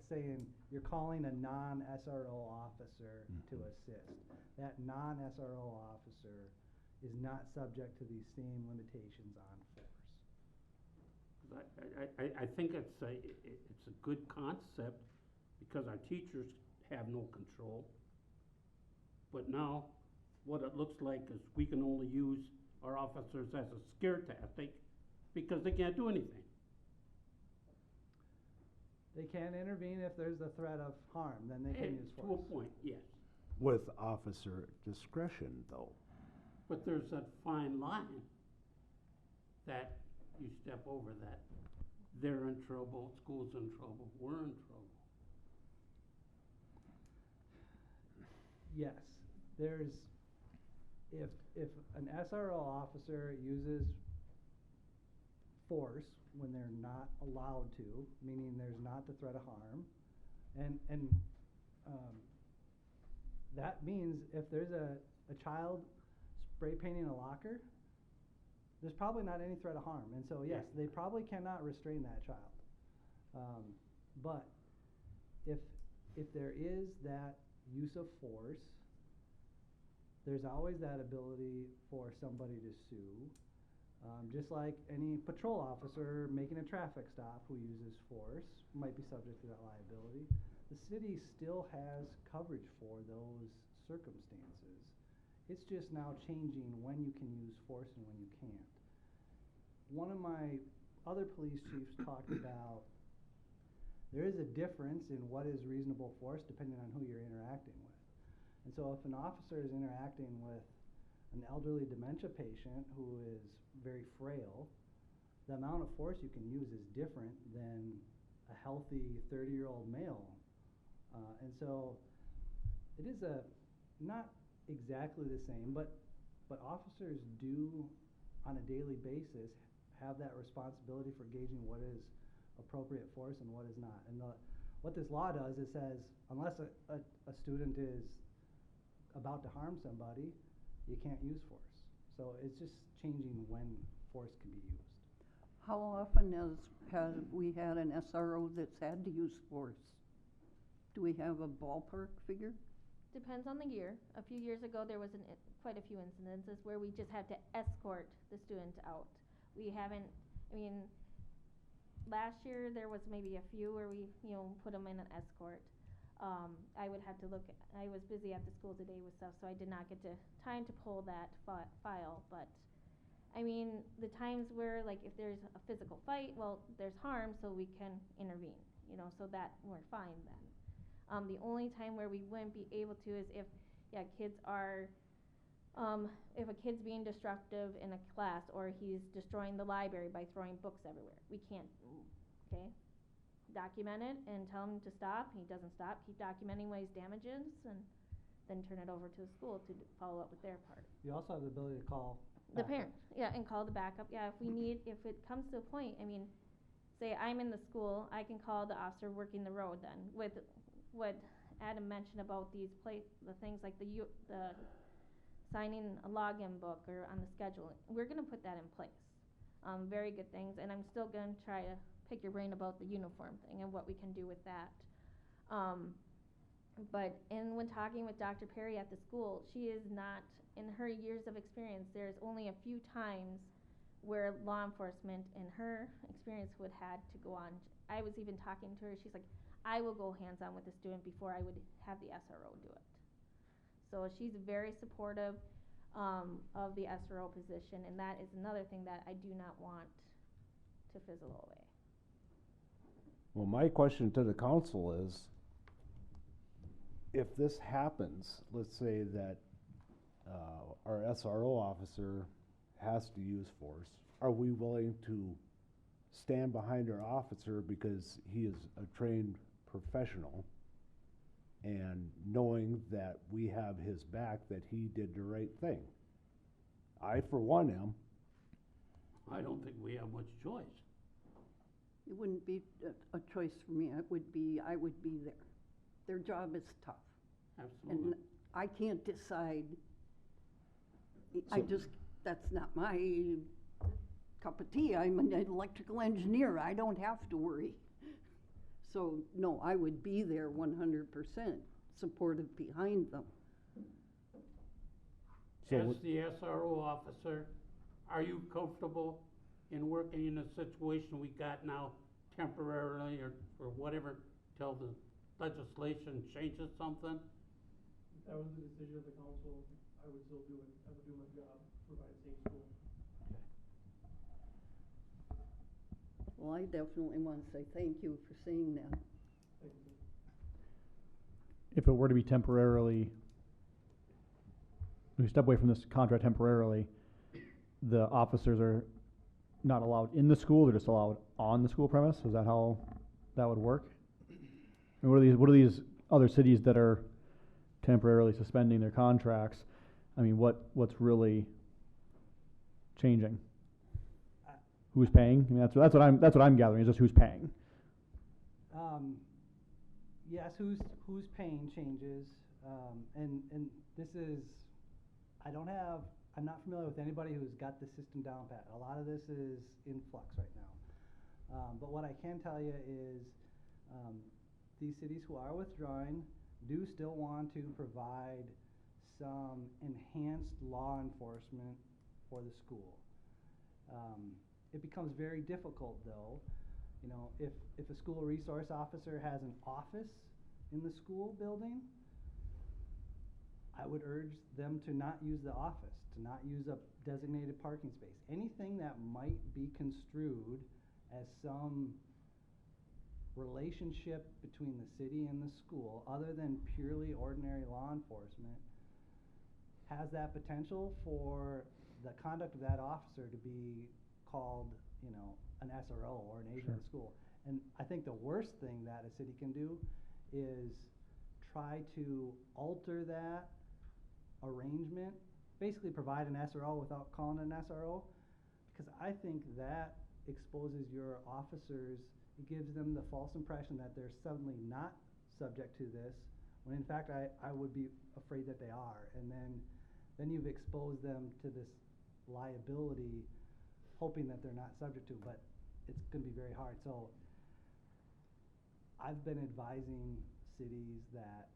saying you're calling a non-SRO officer to assist. That non-SRO officer is not subject to these same limitations on force. I think it's a good concept because our teachers have no control. But now, what it looks like is we can only use our officers as a scare tactic because they can't do anything. They can intervene if there's a threat of harm, then they can use force. To a point, yes. With officer discretion, though. But there's that fine line that you step over that. They're in trouble, school's in trouble, we're in trouble. Yes, if an SRO officer uses force when they're not allowed to, meaning there's not the threat of harm, and that means if there's a child spray painting a locker, there's probably not any threat of harm, and so yes, they probably cannot restrain that child. But if there is that use of force, there's always that ability for somebody to sue. Just like any patrol officer making a traffic stop who uses force might be subject to that liability. The city still has coverage for those circumstances. It's just now changing when you can use force and when you can't. One of my other police chiefs talked about there is a difference in what is reasonable force depending on who you're interacting with. And so if an officer is interacting with an elderly dementia patient who is very frail, the amount of force you can use is different than a healthy 30-year-old male. And so it is not exactly the same, but officers do on a daily basis have that responsibility for gauging what is appropriate force and what is not. And what this law does is says unless a student is about to harm somebody, you can't use force. So it's just changing when force can be used. How often have we had an SRO that's had to use force? Do we have a ballpark figure? Depends on the year. A few years ago, there was quite a few incidences where we just had to escort the student out. We haven't, last year there was maybe a few where we, put them in an escort. I would have to look, I was busy after school today with stuff, so I did not get time to pull that file, but the times where, like, if there's a physical fight, well, there's harm, so we can intervene, so that we're fine then. The only time where we wouldn't be able to is if a kid's being destructive in a class, or he's destroying the library by throwing books everywhere. We can't, okay? Document it and tell him to stop. He doesn't stop. Keep documenting what his damage is, and then turn it over to the school to follow up with their part. You also have the ability to call the parent, and call the backup. Yeah, if it comes to a point, say I'm in the school, I can call the officer working the road then. With what Adam mentioned about the things like the signing a login book or on the schedule, we're going to put that in place. Very good things, and I'm still going to try to pick your brain about the uniform thing and what we can do with that. But when talking with Dr. Perry at the school, she is not, in her years of experience, there's only a few times where law enforcement, in her experience, would had to go on. I was even talking to her, she's like, I will go hands-on with the student before I would have the SRO do it. So she's very supportive of the SRO position, and that is another thing that I do not want to fizzle away. Well, my question to the council is, if this happens, let's say that our SRO officer has to use force, are we willing to stand behind our officer because he is a trained professional, and knowing that we have his back, that he did the right thing? I, for one, am. I don't think we have much choice. It wouldn't be a choice for me. I would be there. Their job is tough. Absolutely. And I can't decide. So- That's not my cup of tea. I'm an electrical engineer. I don't have to worry. So, no, I would be there 100%, supportive behind them. So As what- the SRO officer, are you comfortable in working in a situation we got now temporarily or whatever till the legislation changes something? If that was the decision of the council, I would still do it. I would do my job, provide safe school. Well, I definitely want to say thank you for saying that. Thank you. If it were to be temporarily, we step away from this contract temporarily, the officers are not allowed in the school, they're just allowed on the school premise? Is that how that would work? And what are these other cities that are temporarily suspending their contracts? I mean, what's really changing? Who's paying? I mean, that's what I'm gathering, is just who's paying. Yes, who's paying changes, and this is, I'm not familiar with anybody who's got the system down pat. A lot of this is in flux right now. But what I can tell you is, these cities who are withdrawing do still want to provide some enhanced law enforcement for the school. It becomes very difficult though, you know, if a school resource officer has an office in the school building, I would urge them to not use the office, to not use a designated parking space. Anything that might be construed as some relationship between the city and the school, other than purely ordinary law enforcement, has that potential for the conduct of that officer to be called, you know, an SRO or an agent of the school. And I think the worst thing that a city can do is try to alter that arrangement, basically provide an SRO without calling it an SRO, because I think that exposes your officers, it gives them the false impression that they're suddenly not subject to this, when in fact I would be afraid that they are. And then you've exposed them to this liability, hoping that they're not subject to, but it's gonna be very hard. So I've been advising cities that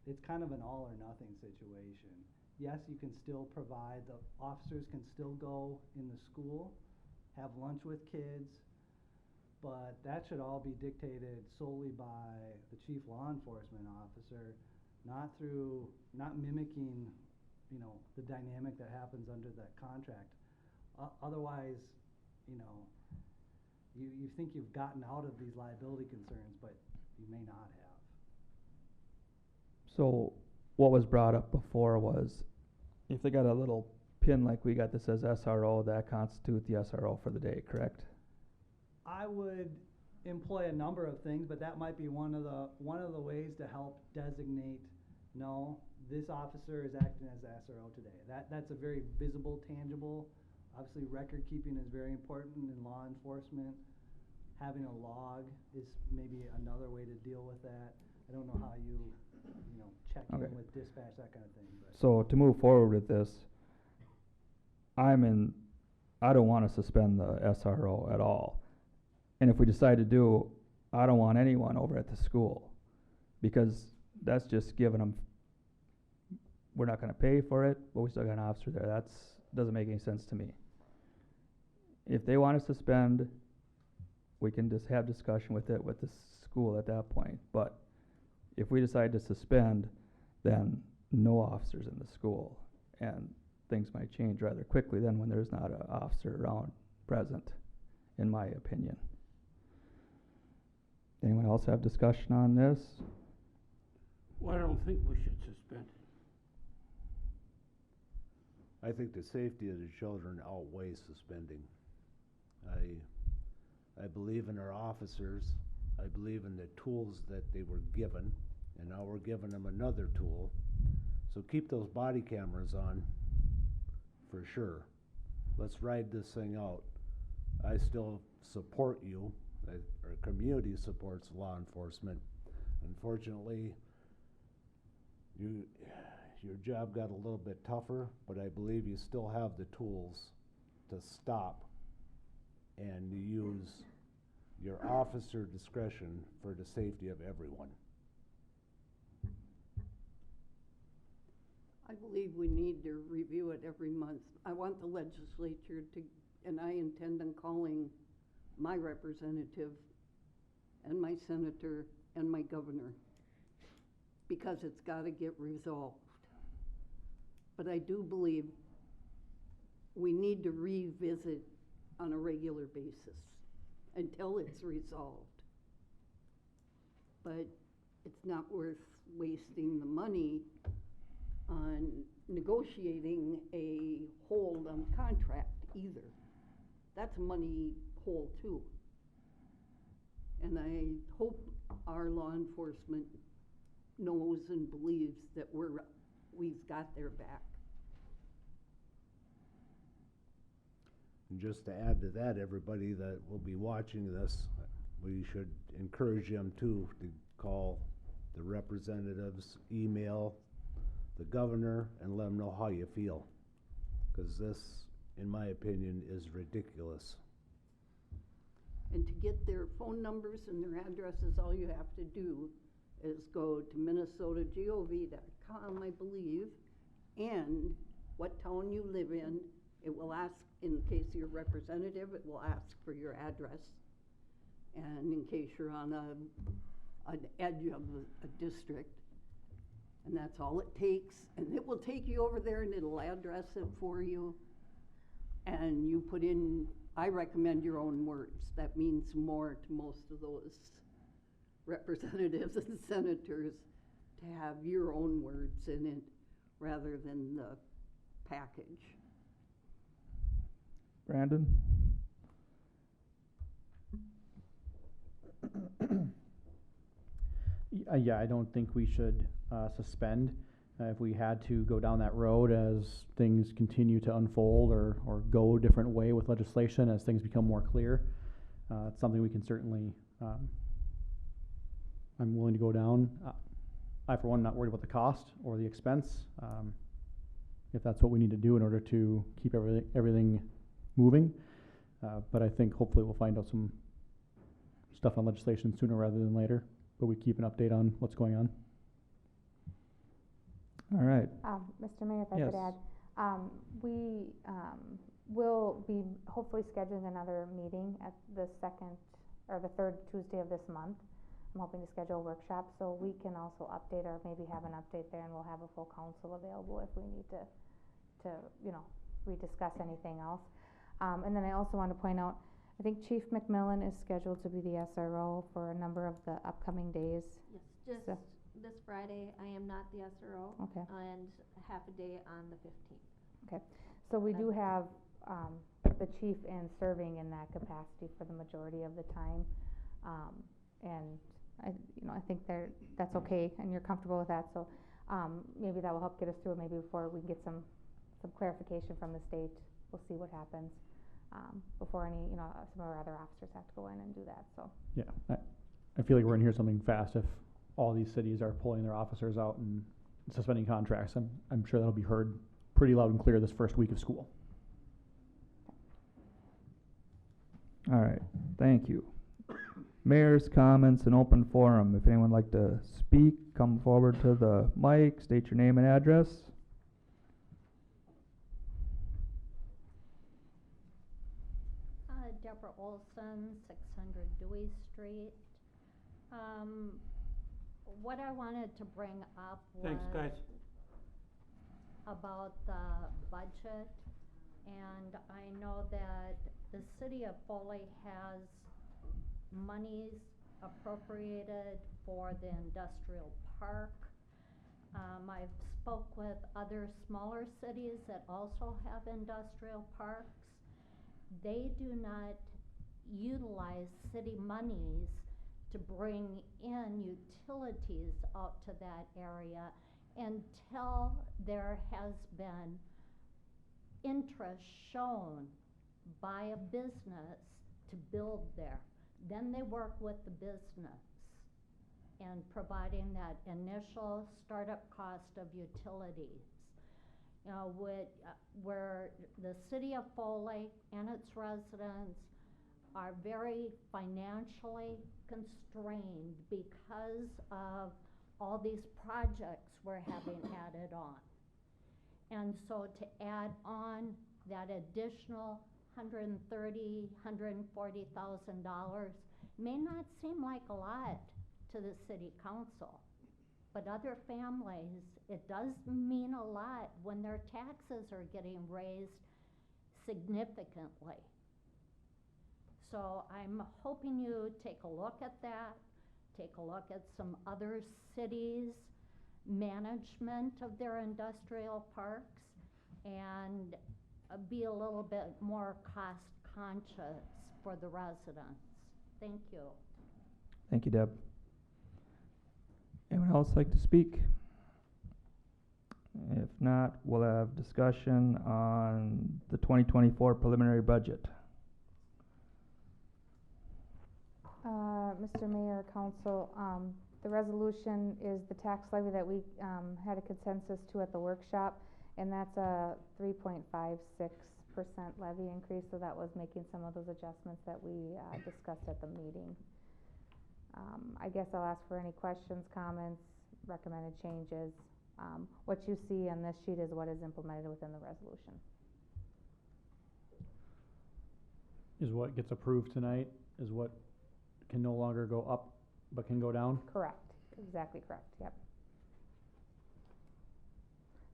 it's kind of an all or nothing situation. Yes, you can still provide, the officers can still go in the school, have lunch with kids, but that should all be dictated solely by the chief law enforcement officer, not mimicking, you know, the dynamic that happens under that contract. Otherwise, you know, you think you've gotten out of these liability concerns, but you may not have. So what was brought up before was, if they got a little pin like we got that says SRO, that constitute the SRO for the day, correct? I would employ a number of things, but that might be one of the ways to help designate, no, this officer is acting as the SRO today. That's a very visible, tangible. Obviously, record keeping is very important in law enforcement. Having a log is maybe another way to deal with that. I don't know how you check in with dispatch, that kind of thing. But. So to move forward with this, I don't want to suspend the SRO at all. And if we decide to do, I don't want anyone over at the school, because that's just giving them, we're not going to pay for it, but we still got an officer there. That doesn't make any sense to me. If they want to suspend, we can just have discussion with the school at that point. But if we decide to suspend, then no officers in the school, and things might change rather quickly then when there's not an officer around present, in my opinion. Anyone else have discussion on this? Well, I don't think we should suspend it. I think the safety of the children outweighs suspending. I believe in our officers. I believe in the tools that they were given, and now we're giving them another tool. So keep those body cameras on, for sure. Let's ride this thing out. I still support you, our community supports law enforcement. Unfortunately, your job got a little bit tougher, but I believe you still have the tools to stop and to use your officer discretion for the safety of everyone. I believe we need to review it every month. I want the legislature to, and I intend on calling my representative and my senator and my governor, because it's gotta get resolved. But I do believe we need to revisit on a regular basis until it's resolved. But it's not worth wasting the money on negotiating a hold on contract either. That's a money hole too. And I hope our law enforcement knows and believes that we've got their back. And just to add to that, everybody that will be watching this, we should encourage them too to call the representatives, email the governor, and let them know how you feel. Because this, in my opinion, is ridiculous. And to get their phone numbers and their addresses, all you have to do is go to minnesotagov.com, I believe, and what town you live in. It will ask, in case you're a representative, it will ask for your address. And in case you're on an edge of a district, and that's all it takes. And it will take you over there and it'll address it for you. And you put in, I recommend your own words. That means more to most of those representatives and senators to have your own words in it rather than the package. Brandon? Yeah, I don't think we should suspend. If we had to go down that road as things continue to unfold or go a different way with legislation as things become more clear, it's something we can certainly, I'm willing to go down. I, for one, not worried about the cost or the expense, if that's what we need to do in order to keep everything moving. But I think hopefully we'll find out some stuff on legislation sooner rather than later, but we keep an update on what's going on. All right. Mr. Mayor, if I Yes. could add, we will be hopefully scheduling another meeting at the second or the third Tuesday of this month. I'm hoping to schedule a workshop so we can also update or maybe have an update there, and we'll have a full council available if we need to rediscuss anything else. And then I also want to point out, I think Chief McMillan is scheduled to be the SRO for a number of the upcoming days. Yes, just So- this Friday, I am not the SRO. Okay. And half a day on the 15th. So we do have, the chief in serving in that capacity for the majority of the time. And I think that's okay and you're comfortable with that, so, maybe that will help get us through, maybe before we get some clarification from the state. We'll see what happens, before any, some of our other officers have to go in and do that, so. Yeah, I feel like we're gonna hear something fast if all these cities are pulling their officers out and suspending contracts. I'm sure that'll be heard pretty loud and clear this first week of school. All right, thank you. Mayor's comments and open forum. If anyone would like to speak, come forward to the mic, state your name and address. Deborah Olson, 600 Dewey Street. What I wanted to bring up was about the budget, and I know that the city of Foley has monies appropriated for the industrial park. I've spoke with other smaller cities that also have industrial parks. They do not utilize city monies to bring in utilities out to that area until there has been interest shown by a business to build there. Then they work with the business and providing that initial startup cost of utilities. You know, where the city of Foley and its residents are very financially constrained because of all these projects we're having added on. And so to add on that additional $140,000 may not seem like a lot to the city council, but other families, it does mean a lot when their taxes are getting raised significantly. So I'm hoping you take a look at that, take a look at some other cities' management of their industrial parks, and be a little bit more cost conscious for the residents. Thank you. Thank you, Deb. Anyone else like to speak? If not, we'll have discussion on the 2024 preliminary budget. Mr. Mayor, Council, the resolution is the tax levy that we had a consensus to at the workshop, and that's a 3.56% levy increase, so that was making some of those adjustments that we discussed at the meeting. I guess I'll ask for any questions, comments, recommended changes. What you see on this sheet is what is implemented within the resolution. Is what gets approved tonight, is what can no longer go up, but can go down? Correct, exactly correct, yep.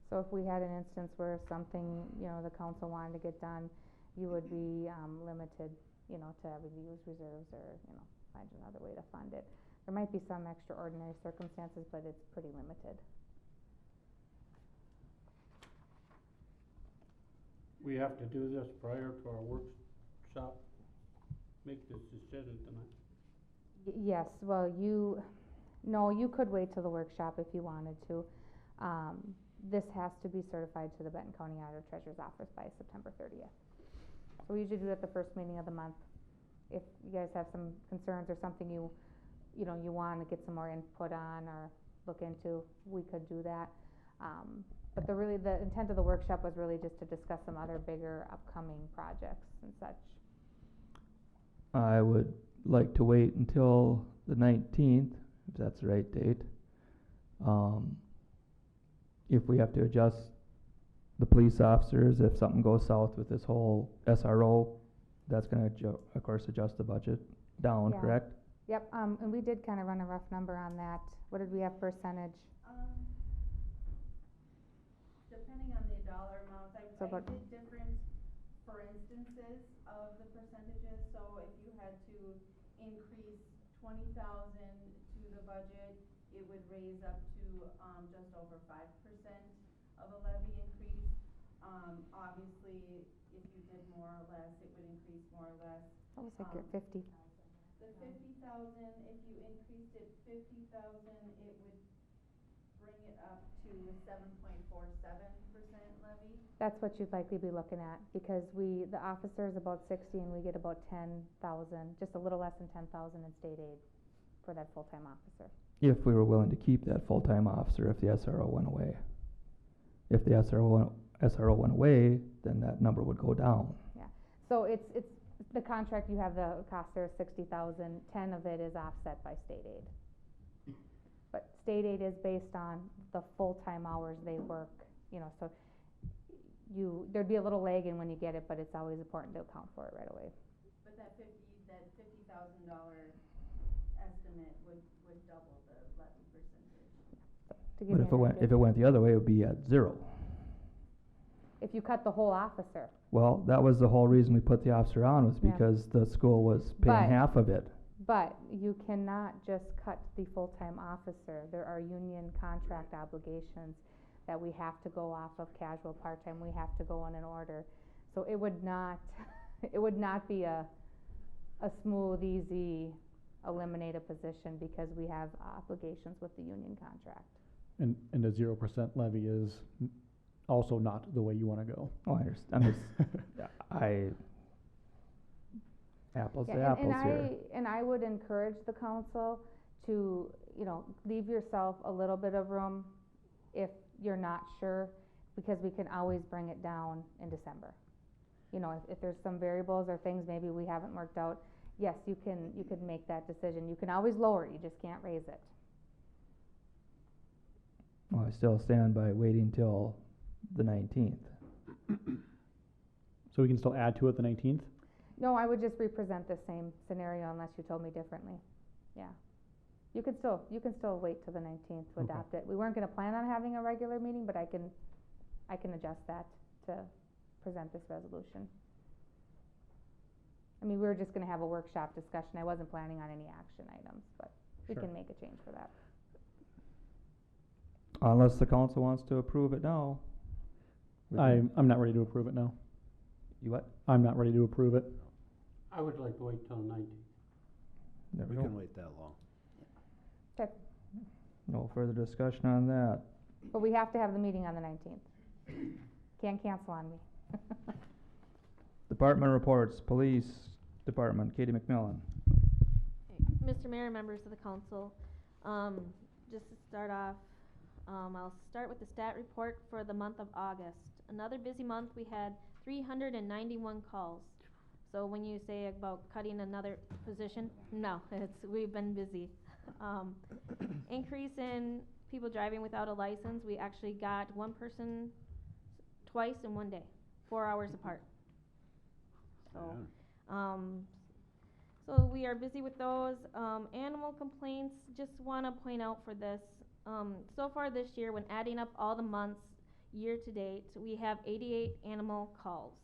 So if we had an instance where something, you know, the council wanted to get done, you would be limited, you know, to having to use reserves or, you know, find another way to fund it. There might be some extraordinary circumstances, but it's pretty limited. We have to do this prior to our workshop, make this decision tonight. Yes, well, you could wait till the workshop if you wanted to. This has to be certified to the Benton County Auditor Treasurer's Office by September 30th. So we usually do it at the first meeting of the month. If you guys have some concerns or something you want to get some more input on or look into, we could do that. But the intent of the workshop was really just to discuss some other bigger upcoming projects and such. I would like to wait until the 19th, if that's the right date. If we have to adjust the police officers, if something goes south with this whole SRO, that's gonna, of course, adjust the budget down, Yeah. correct? Yep, and we did kind of run a rough number on that. What did we have percentage? Depending on the dollar amounts, I did different for instances of the percentages. So if you had to increase 20,000 to the budget, it would raise up to just over 5% of a levy increase. Obviously, if you did more or less, it would increase more or less. What was like your 50? The 50,000, if you increased it 50,000, it would bring it up to 7.47% levy. That's what you'd likely be looking at, because the officer is about 60 and we get about 10,000, just a little less than 10,000 in state aid for that full-time officer. If we were willing to keep that full-time officer if the SRO went away. If the SRO went away, then that number would go down. Yeah, so it's the contract, you have the cost there is 60,000, 10 of it is offset by state aid. But state aid is based on the full-time hours they work, you know, so there'd be a little lag in when you get it, but it's always important to account for it right away. But that $50,000 estimate would double the levy percentage. But if it went the other way, it would be at 0. If you cut the whole officer. Well, that was the whole reason we put the officer on, was Yeah. because the school was paying half of it. But you cannot just cut the full-time officer. There are union contract obligations that we have to go off of casual part-time. We have to go in an order. So it would not, it would not be a smooth, easy, eliminate a position because we have obligations with the union contract. And the 0% levy is also not the way you wanna go. Oh, I understand. apples to Yeah, apples here. And I would encourage the council to, leave yourself a little bit of room if you're not sure, because we can always bring it down in December. If there's some variables or things maybe we haven't worked out, yes, you can make that decision. You can always lower it, you just can't raise it. Well, I still stand by waiting till the 19th. So we can still add to it the 19th? No, I would just represent the same scenario unless you told me differently. Yeah. You can still wait till the 19th to Okay. adopt it. We weren't gonna plan on having a regular meeting, but I can adjust that to present this resolution. I mean, we were just gonna have a workshop discussion. I wasn't planning on any action items, but we Sure. can make a change for that. Unless the council wants to approve it now. I'm not ready to approve it now. You what? I'm not ready to approve it. I would like to wait till the 19th. There We we can go. wait that long. No further discussion on that. But we have to have the meeting on the 19th. Can't cancel on me. Department reports, Police Department, Katie McMillan. Mr. Mayor, members of the council, just to start off, I'll start with the stat report for the month of August. Another busy month, we had 391 calls. So when you say about cutting another position, no, we've been busy. Increase in people driving without a license, we actually got one person twice in one day, 4 hours apart. So, so we are busy with those. Animal complaints, just wanna point out for this, so far this year, when adding up all the months, year to date, we have 88 animal calls.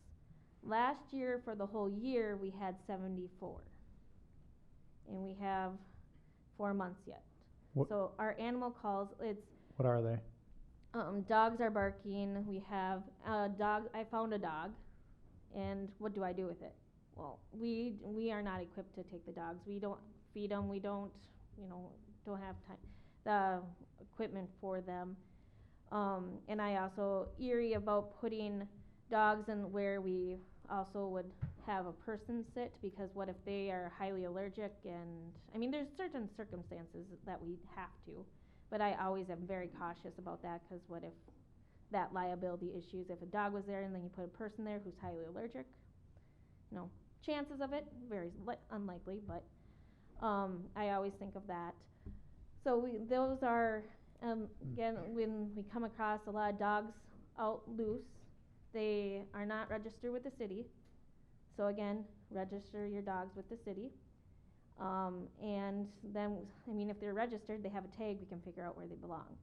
Last year, for the whole year, we had 74. And we have 4 months yet. What- So our animal calls, it's, What are they? dogs are barking, we have a dog, I found a dog, and what do I do with it? Well, we are not equipped to take the dogs, we don't feed them, we don't, don't have time, the equipment for them. And I also eerie about putting dogs in where we also would have a person sit, because what if they are highly allergic, and, I mean, there's certain circumstances that we have to, but I always am very cautious about that, cause what if that liability issues, if a dog was there and then you put a person there who's highly allergic, chances of it, very unlikely, but, I always think of that. So those are, again, when we come across a lot of dogs out loose, they are not registered with the city. So again, register your dogs with the city. And then, if they're registered, they have a tag, we can figure out where they belong.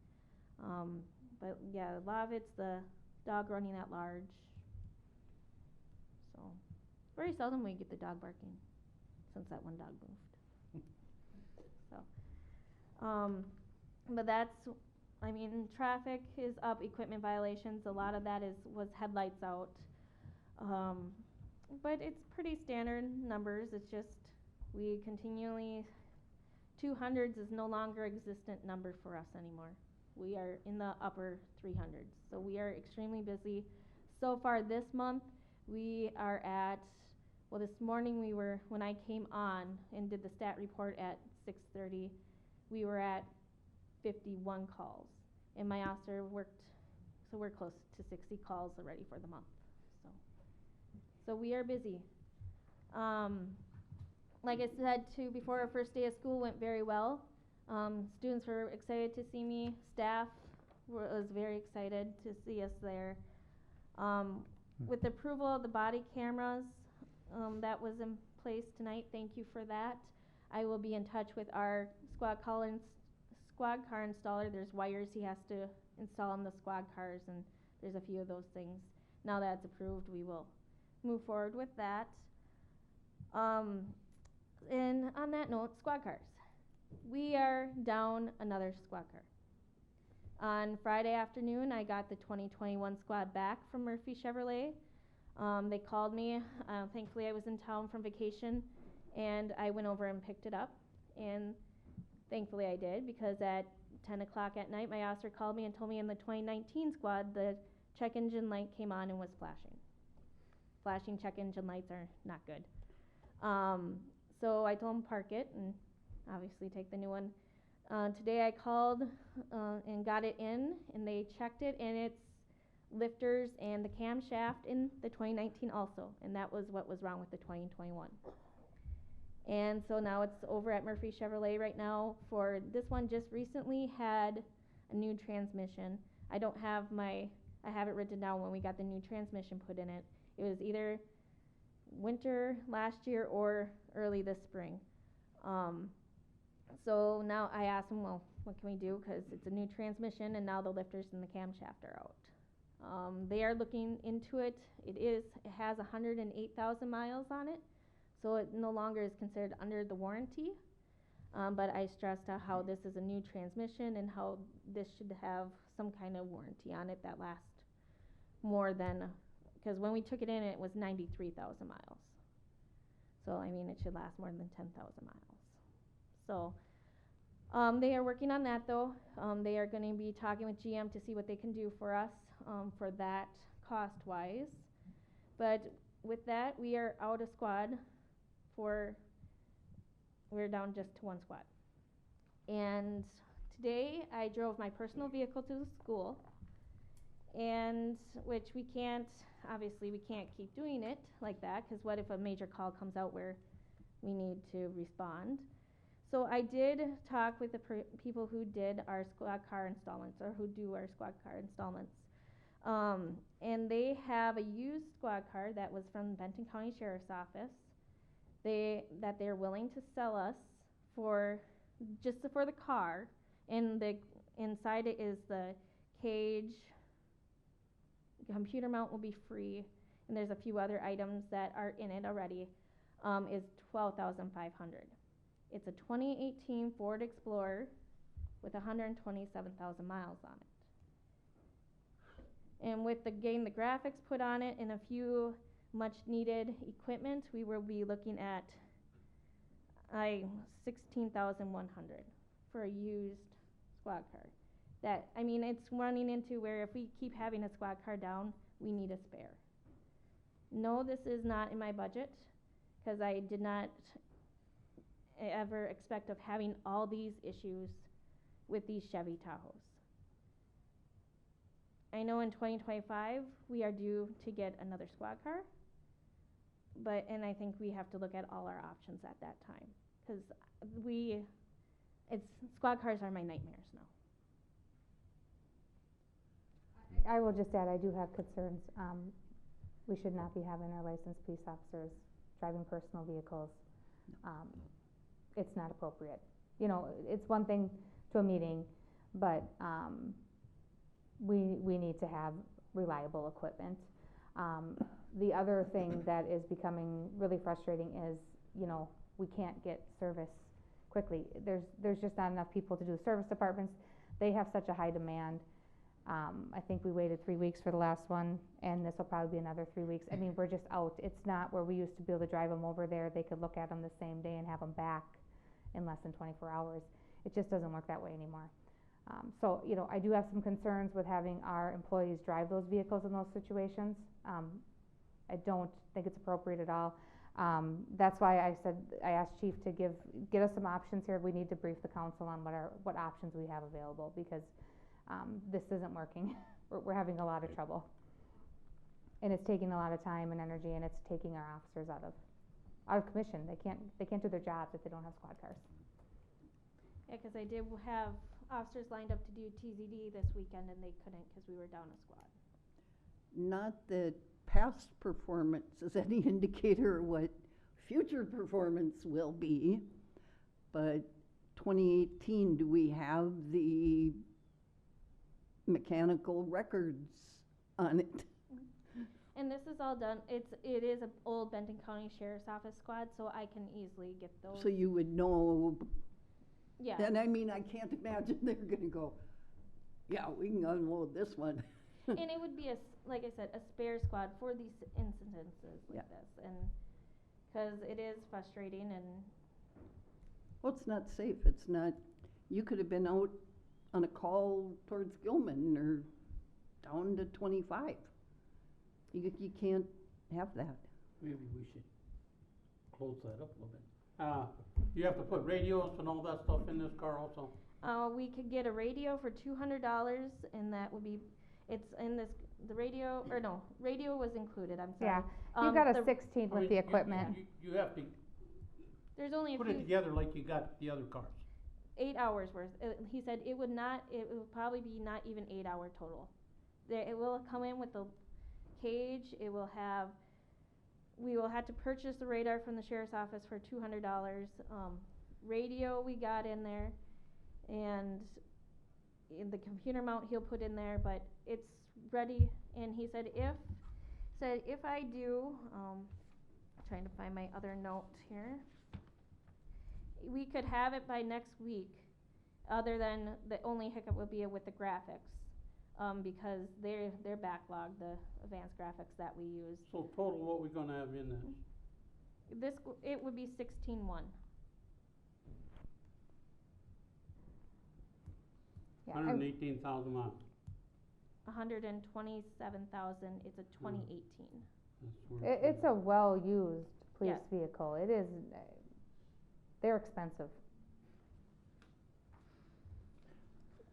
But yeah, a lot of it's the dog running at large. So, very seldom we get the dog barking, since that one dog moved. So, but that's, traffic is up, equipment violations, a lot of that was headlights out. But it's pretty standard numbers, it's just, we continually, 200s is no longer existent number for us anymore. We are in the upper 300s, so we are extremely busy. So far this month, we are at, well, this morning when I came on and did the stat report at 6:30, we were at 51 calls. And my officer worked, so we're close to 60 calls already for the month. So we are busy. Like I said too, before our first day of school went very well. Students were excited to see me. Staff was very excited to see us there. With approval of the body cameras, that was in place tonight, thank you for that. I will be in touch with our squad car installer. There's wires he has to install in the squad cars, and there's a few of those things. Now that it's approved, we will move forward with that. And on that note, squad cars. We are down another squad car. On Friday afternoon, I got the 2021 squad back from Murphy Chevrolet. They called me. Thankfully, I was in town from vacation, and I went over and picked it up. And thankfully, I did, because at 10 o'clock at night, my officer called me and told me in the 2019 squad, the check engine light came on and was flashing. Flashing check engine lights are not good. So I told them park it and obviously take the new one. Today I called, and got it in, and they checked it, and it's lifters and the camshaft in the 2019 also, and that was what was wrong with the 2021. And so now it's over at Murphy Chevrolet right now. For this one, just recently had a new transmission. I have it written down when we got the new transmission put in it. It was either winter last year or early this spring. So now I asked them, well, what can we do? Because it's a new transmission and now the lifters and the camshaft are out. They are looking into it. It has 108,000 miles on it, so it no longer is considered under the warranty. But I stressed how this is a new transmission and how this should have some kind of warranty on it that lasts more than, because when we took it in, it was 93,000 miles. So, I mean, it should last more than 10,000 miles. So, they are working on that though. They are going to be talking with GM to see what they can do for us, for that cost-wise. But with that, we are out of squad we're down just to one squad. And today I drove my personal vehicle to the school, and which obviously we can't keep doing it like that, because what if a major call comes out where we need to respond? So I did talk with the people who did our squad car installments, or who do our squad car installments. And they have a used squad car that was from Benton County Sheriff's Office. That they're willing to sell us for the car, and inside it is the cage, computer mount will be free, and there's a few other items that are in it already. Is $12,500. It's a 2018 Ford Explorer with 127,000 miles on it. And with getting the graphics put on it and a few much needed equipment, we will be looking at $16,100 for a used squad car. It's running into where if we keep having a squad car down, we need a spare. No, this is not in my budget, because I did not ever expect of having all these issues with these Chevy Tahoes. I know in 2025 we are due to get another squad car, and I think we have to look at all our options at that time, because squad cars are my nightmares now. I will just add, I do have concerns. We should not be having our licensed police officers driving personal vehicles. It's not appropriate. It's one thing to a meeting, but we need to have reliable equipment. The other thing that is becoming really frustrating is, we can't get service quickly. There's just not enough people to do the service departments. They have such a high demand. I think we waited 3 weeks for the last one, and this will probably be another 3 weeks. I mean, we're just out. It's not where we used to be able to drive them over there. They could look at them the same day and have them back in less than 24 hours. It just doesn't work that way anymore. So, I do have some concerns with having our employees drive those vehicles in those situations. I don't think it's appropriate at all. That's why I asked Chief to get us some options here. We need to brief the council on what options we have available, because this isn't working. We're having a lot of trouble, and it's taking a lot of time and energy, and it's taking our officers out of commission. They can't do their jobs if they don't have squad cars. Yeah, because I did have officers lined up to do TZD this weekend, and they couldn't because we were down a squad. Not that past performance is any indicator of what future performance will be, but 2018, do we have the mechanical records on it? And this is all done, it is an old Benton County Sheriff's Office squad, so I can easily get those. So you would know. Yeah. And I can't imagine they're gonna go, yeah, we can unload this one. And it would be like I said, a spare squad for these incidences like this, and because it is frustrating. And Well, it's not safe. It's not. You could have been out on a call towards Gilman or down to 25. You can't have that. Maybe we should close that up a little bit. You have to put radios and all that stuff in this car also? We could get a radio for $200, and that would be, it's in this, the radio, or no, radio was included, I'm sorry. Yeah, you got a the- 16 I with mean, the equipment. You have to There's only a put it few, together like you got the other cars. 8 hours worth. He said it would probably be not even 8 hour total. It will come in with the cage, we will have to purchase the radar from the sheriff's office for $200. Radio we got in there, and in the computer mount he'll put in there, but it's ready. And he said if I do, trying to find my other note here, we could have it by next week, other than the only hiccup would be with the graphics, because they're backlogged, the advanced graphics that we use. So total, what we gonna have in this? It would be 16.1. Yeah, 118,000 miles. 127,000. It's a 2018. That's where It's a well-used police Yes. vehicle. It is, they're expensive.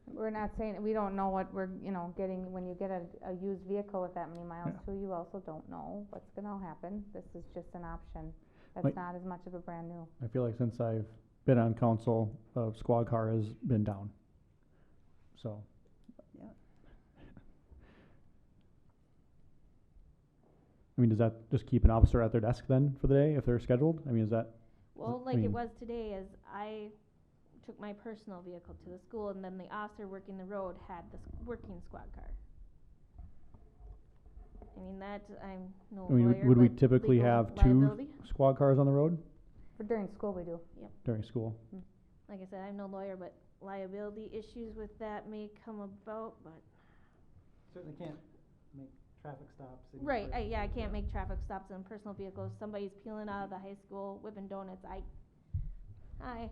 We're not saying, we don't know what we're, getting, when you get a used vehicle with that many miles Yeah. too, you also don't know what's gonna happen. This is just an option. That's Like- not as much of a brand new. I feel like since I've been on council, squad car has been down. So. Yeah. I mean, does that just keep an officer at their desk then for the day if they're scheduled? I mean, is that? Well, I like it mean- was today, as I took my personal vehicle to the school, and then the officer working the road had the working squad car. I mean, I'm no I mean, lawyer, would we but typically legal have two liability. squad cars on the road For during school, we do. during school? Like I said, I'm no lawyer, but liability issues with that may come about, but. Certainly can't make traffic stops. in Right, person. I can't make traffic stops in personal vehicles. Somebody's peeling out of the high school, whipping donuts, hi.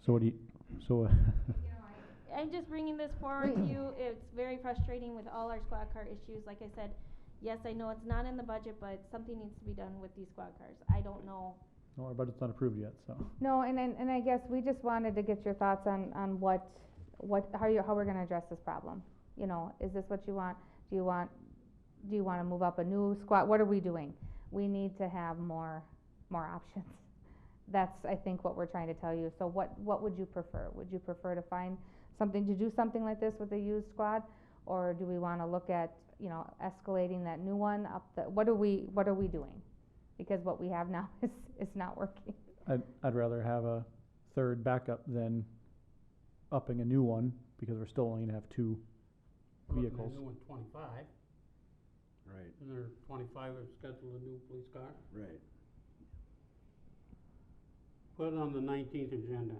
So what do you, so, I'm just bringing this forward to you. It's very frustrating with all our squad car issues. Like I said, yes, I know it's not in the budget, but something needs to be done with these squad cars. I don't know. no, our budget's not approved yet, so. No, and I guess we just wanted to get your thoughts on how we're gonna address this problem. Is this what you want? Do you wanna move up a new squad? What are we doing? We need to have more options. That's, I think, what we're trying to tell you. So what would you prefer? Would you prefer to do something like this with a used squad? Or do we wanna look at, escalating that new one up what are we doing? Because what we have now is not working. I'd rather have a third backup than upping a new one, because we're still only gonna have two We're looking at vehicles. a new one, 25, Right, and there 25 have scheduled a new police car. right. Put it on the 19th agenda.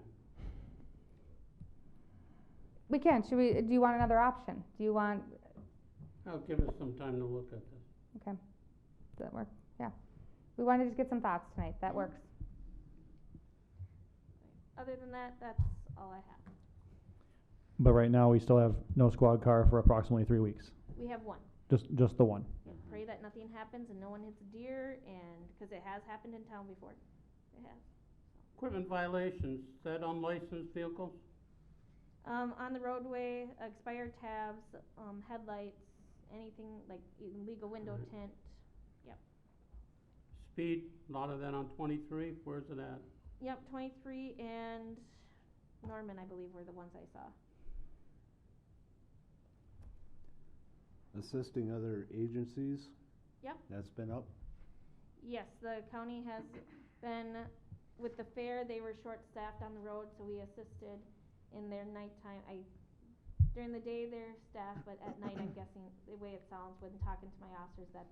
We can, do you want another option? Do you want, I'll give us some time to look at this. does that work? Yeah. We wanted to just get some thoughts tonight, that works. Other than that, that's all I have. But right now, we still have no squad car for approximately 3 weeks. We have one. Just the one. And pray that nothing happens and no one hits a deer, and, cause it has happened in town before. It has. Equipment violations, is that unlicensed vehicles? On the roadway, expired tabs, headlights, anything like illegal window Right. tint. Speed, a lot of that on 23, where's it at? Yep, 23 and Norman, I believe, were the ones I saw. Assisting other agencies? Yep. That's been up? Yes, the county has been, with the fair, they were short-staffed on the road, so we assisted in their nighttime. During the day, they're staffed, but at night, I'm guessing, the way it sounds when talking to my officers, that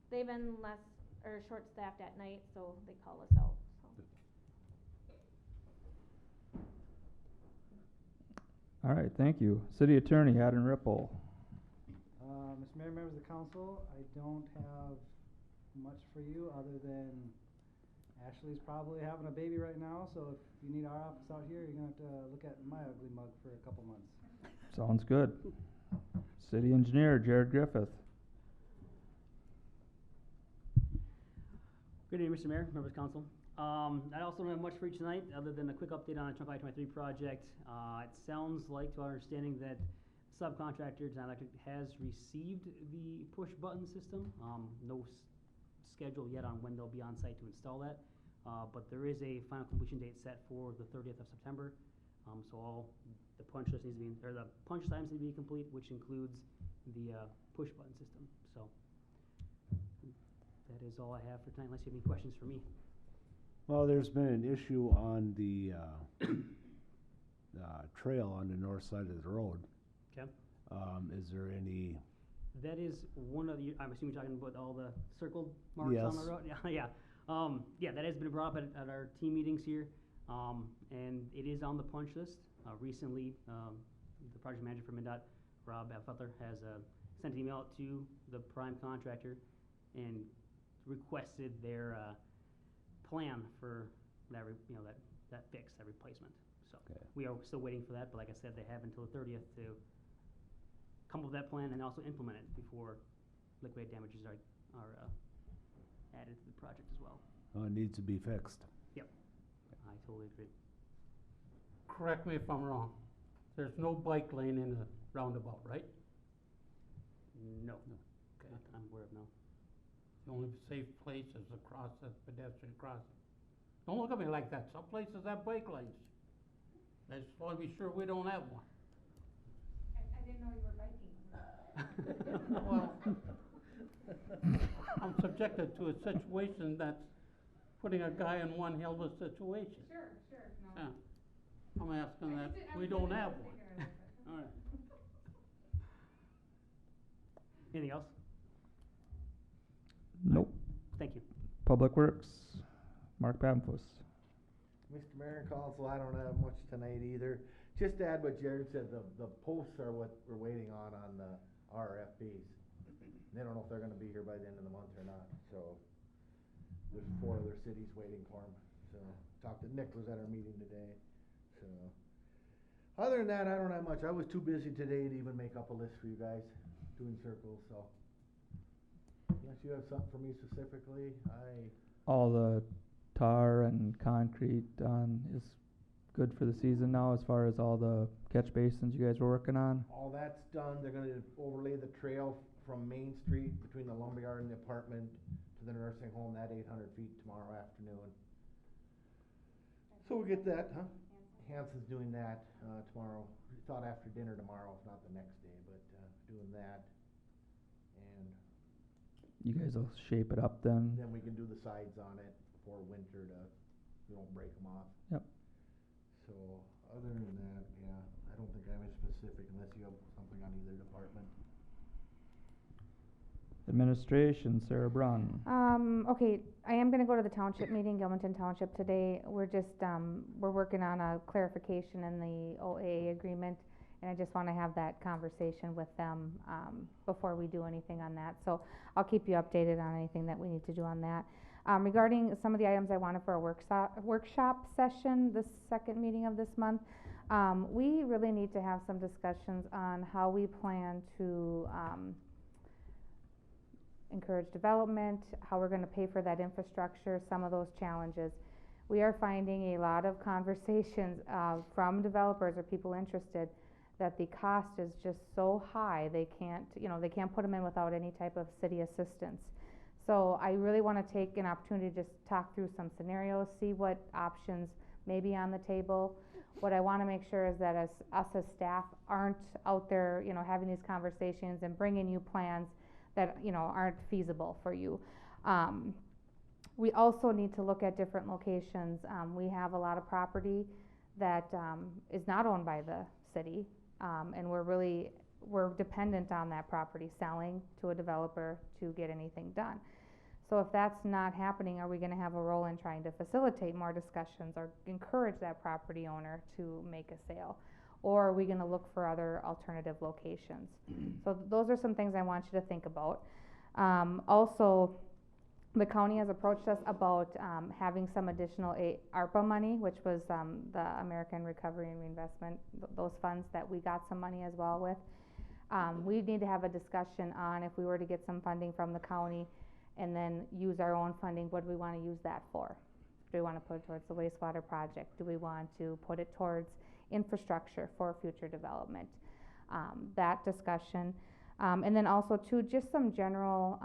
they've been less, or short-staffed at night, so they call us out, so. All right, thank you. City Attorney Haddon Ripple. Mr. Mayor, members of the council, I don't have much for you other than Ashley's probably having a baby right now, so if you need our office out here, you're gonna have to look at my ugly mug for a couple months. Sounds good. City Engineer Jared Griffith. Good evening, Mr. Mayor, members of council. I also don't have much for you tonight, other than a quick update on the 25-23 project. It sounds like, to our understanding, that subcontractor Design Electric has received the push button system. No schedule yet on when they'll be on site to install that, but there is a final completion date set for the 30th of September. So all the punch list needs to be, or the punch times need to be complete, which includes the push button system. So that is all I have for tonight, unless you have any questions for me. Well, there's been an issue on the trail on the north side of the road. Okay. Is there any? That is one of the, I'm assuming you're talking about all the circled marks on the Yes. road? Yeah, yeah. Yeah, that has been brought up at our team meetings here, and it is on the punch list. Recently, the project manager for MnDOT, Rob Butler, has sent an email out to the prime contractor and requested their plan for that, that fix, that replacement. So Okay. we are still waiting for that, but like I said, they have until the 30th to come up with that plan and also implement it before liquidated damages are added to the project as well. It needs to be fixed. Yep, I totally agree. Correct me if I'm wrong. There's no bike lane in the roundabout, right? No, Okay. not that I'm aware of, no. The only safe place is across the pedestrian crossing. Don't look at me like that. Some places have bike lanes. I just want to be sure we don't have one. I didn't know you were biking. Well, I'm subjected to a situation that's putting a guy in one hell of a situation. Sure, no. Yeah. I'm asking that we don't have one. All right. Anything else? Nope. Thank you. Public Works, Mark Bamfuss. Mr. Mayor and Council, I don't have much tonight either. Just to add what Jared said, the posts are what we're waiting on the RFPs. They don't know if they're gonna be here by the end of the month or not, so there's 4 other cities waiting for them. So, talked to Nick, was at our meeting today, so. Other than that, I don't have much. I was too busy today to even make up a list for you guys, doing circles, so. Unless you have something for me specifically, All the tar and concrete is good for the season now, as far as all the catch basins you guys were working on? all that's done. They're gonna overlay the trail from Main Street between the lumberyard and the apartment to the nursing home, that 800 feet tomorrow afternoon. So we'll get that, huh? Hanson's doing that, tomorrow. We thought after dinner tomorrow, if not the next day, but, doing that. And You guys will shape it up then? then we can do the sides on it for winter we don't break them off. Yep. So, other than that, yeah, I don't think I have any specific unless you have something on either department. Administration, Sarah Brunn. Okay, I am gonna go to the township meeting, Gilmanton Township today. We're just, we're working on a clarification in the OAA agreement, and I just wanna have that conversation with them, before we do anything on that. So I'll keep you updated on anything that we need to do on that. Regarding some of the items I wanted for a workshop session, the second meeting of this month, we really need to have some discussions on how we plan to, encourage development, how we're gonna pay for that infrastructure, some of those challenges. We are finding a lot of conversations, from developers or people interested, that the cost is just so high, they can't put them in without any type of city assistance. So I really wanna take an opportunity to just talk through some scenarios, see what options may be on the table. What I wanna make sure is that us as staff aren't out there, having these conversations and bringing you plans that, aren't feasible for you. We also need to look at different locations. We have a lot of property that, is not owned by the city, and we're dependent on that property selling to a developer to get anything done. So if that's not happening, are we gonna have a role in trying to facilitate more discussions or encourage that property owner to make a sale? Or are we gonna look for other alternative locations? So those are some things I want you to think about. Also, the county has approached us about, having some additional ARPA money, which was, the American Recovery and Reinvestment, those funds that we got some money as well with. We need to have a discussion on if we were to get some funding from the county and then use our own funding. What do we wanna use that for? Do we wanna put it towards the wastewater project? Do we want to put it towards infrastructure for future development? That discussion. And then also too, just some general,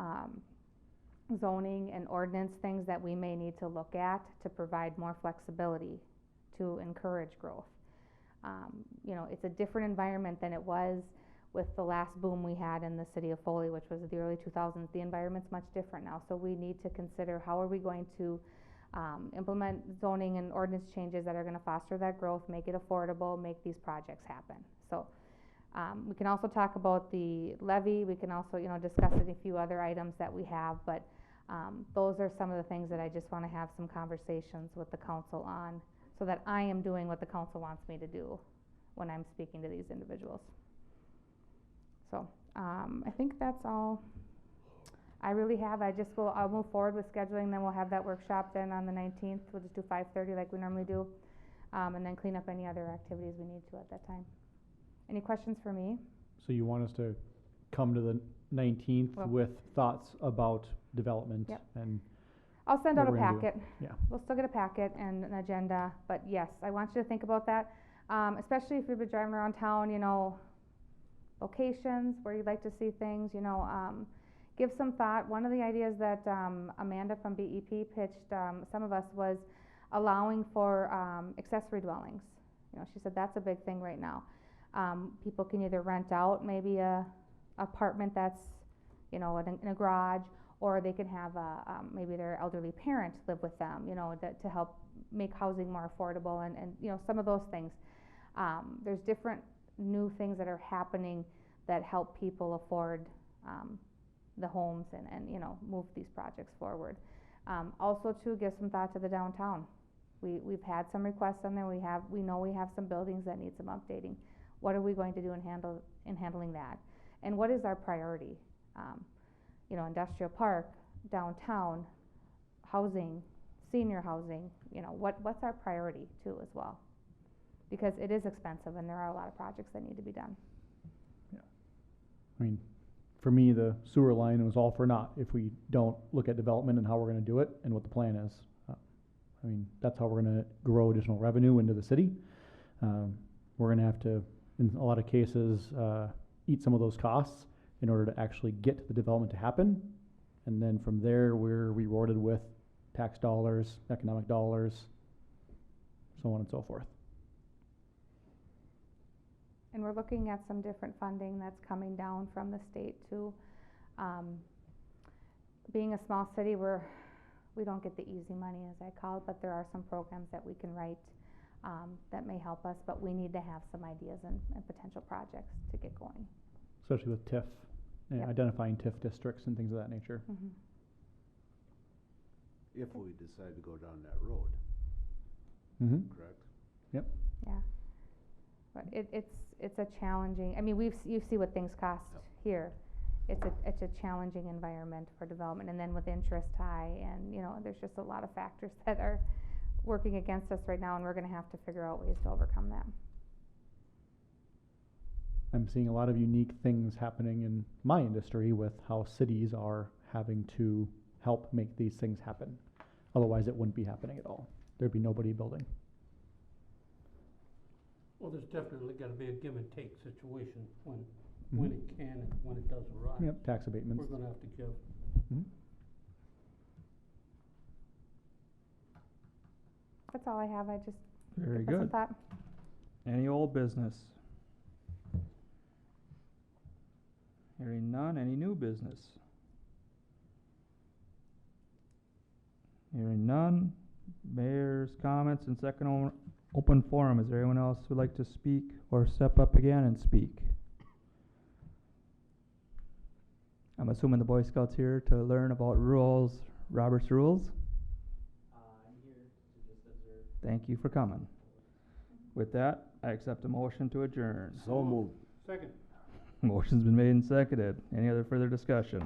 zoning and ordinance things that we may need to look at to provide more flexibility to encourage growth. You know, it's a different environment than it was with the last boom we had in the city of Foley, which was the early 2000s. The environment's much different now, so we need to consider how are we going to implement zoning and ordinance changes that are gonna foster that growth, make it affordable, make these projects happen. So we can also talk about the levy. We can also, you know, discuss a few other items that we have, but those are some of the things that I just wanna have some conversations with the council on, so that I am doing what the council wants me to do when I'm speaking to these individuals. So, I think that's all I really have. I'll move forward with scheduling, then we'll have that workshop then on the 19th. We'll just do 5:30 like we normally do, and then clean up any other activities we need to at that time. Any questions for me? So you want us to come to the 19th Well- with thoughts about development? Yep. And I'll send out what a we're gonna do. packet. Yeah. We'll still get a packet and an agenda, but yes, I want you to think about that. Especially if you've been driving around town, you know, locations, where you'd like to see things, you know, give some thought. One of the ideas that, Amanda from BEP pitched, some of us, was allowing for, accessory dwellings. You know, she said that's a big thing right now. People can either rent out maybe a apartment that's, you know, in a garage, or they can have maybe their elderly parent live with them, you know, to help make housing more affordable and, you know, some of those things. There's different new things that are happening that help people afford, the homes and, you know, move these projects forward. Also to give some thought to the downtown. We've had some requests on there. We know we have some buildings that need some updating. What are we going to do in handling that? And what is our priority? You know, industrial park, downtown, housing, senior housing, you know, what's our priority too as well? Because it is expensive and there are a lot of projects that need to be done. Yeah. I mean, for me, the sewer line was all for naught if we don't look at development and how we're gonna do it and what the plan is. I mean, that's how we're gonna grow additional revenue into the city. We're gonna have to, in a lot of cases, eat some of those costs in order to actually get the development to happen. And then from there, we're rewarded with tax dollars, economic dollars, so on and so forth. And we're looking at some different funding that's coming down from the state too. Being a small city, we don't get the easy money, as I call it, but there are some programs that we can write that may help us, but we need to have some ideas and potential projects to get going. Especially with TIF, and Yep. identifying TIF districts and things of that nature. Mm-hmm. If we decide to go down that road, Mm-hmm. correct? Yeah. But it's a challenging, I mean, you see what things cost Yep. here. It's a challenging environment for development, and then with interest high, and, you know, there's just a lot of factors that are working against us right now, and we're gonna have to figure out ways to overcome that. I'm seeing a lot of unique things happening in my industry with how cities are having to help make these things happen. Otherwise, it wouldn't be happening at all. There'd be nobody building. Well, there's definitely gotta be a give and take situation when Mhm. it can and when it does arise. Yep, tax abatements. We're gonna have to give. Mhm. That's all I have, I just Very give us some good. thought. Any old business? Hearing none, any new business? Hearing none, mayor's comments and second open forum. Is there anyone else who'd like to speak or step up again and speak? I'm assuming the Boy Scouts here to learn about rules, Robert's rules? I'm here to just observe. Thank you for coming. With that, I accept a motion to adjourn. So moved. Second. Motion's been made and seconded. Any other further discussion?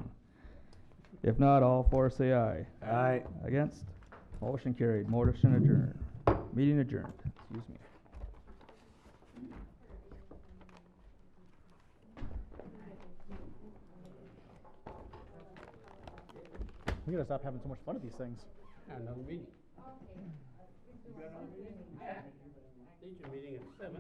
If not, all four say aye. Aye. Against? Motion carried. Motion adjourned. Meeting adjourned. Excuse me. We gotta stop having so much fun at these things. Another meeting. You got another meeting? Yeah. Teacher meeting at 7.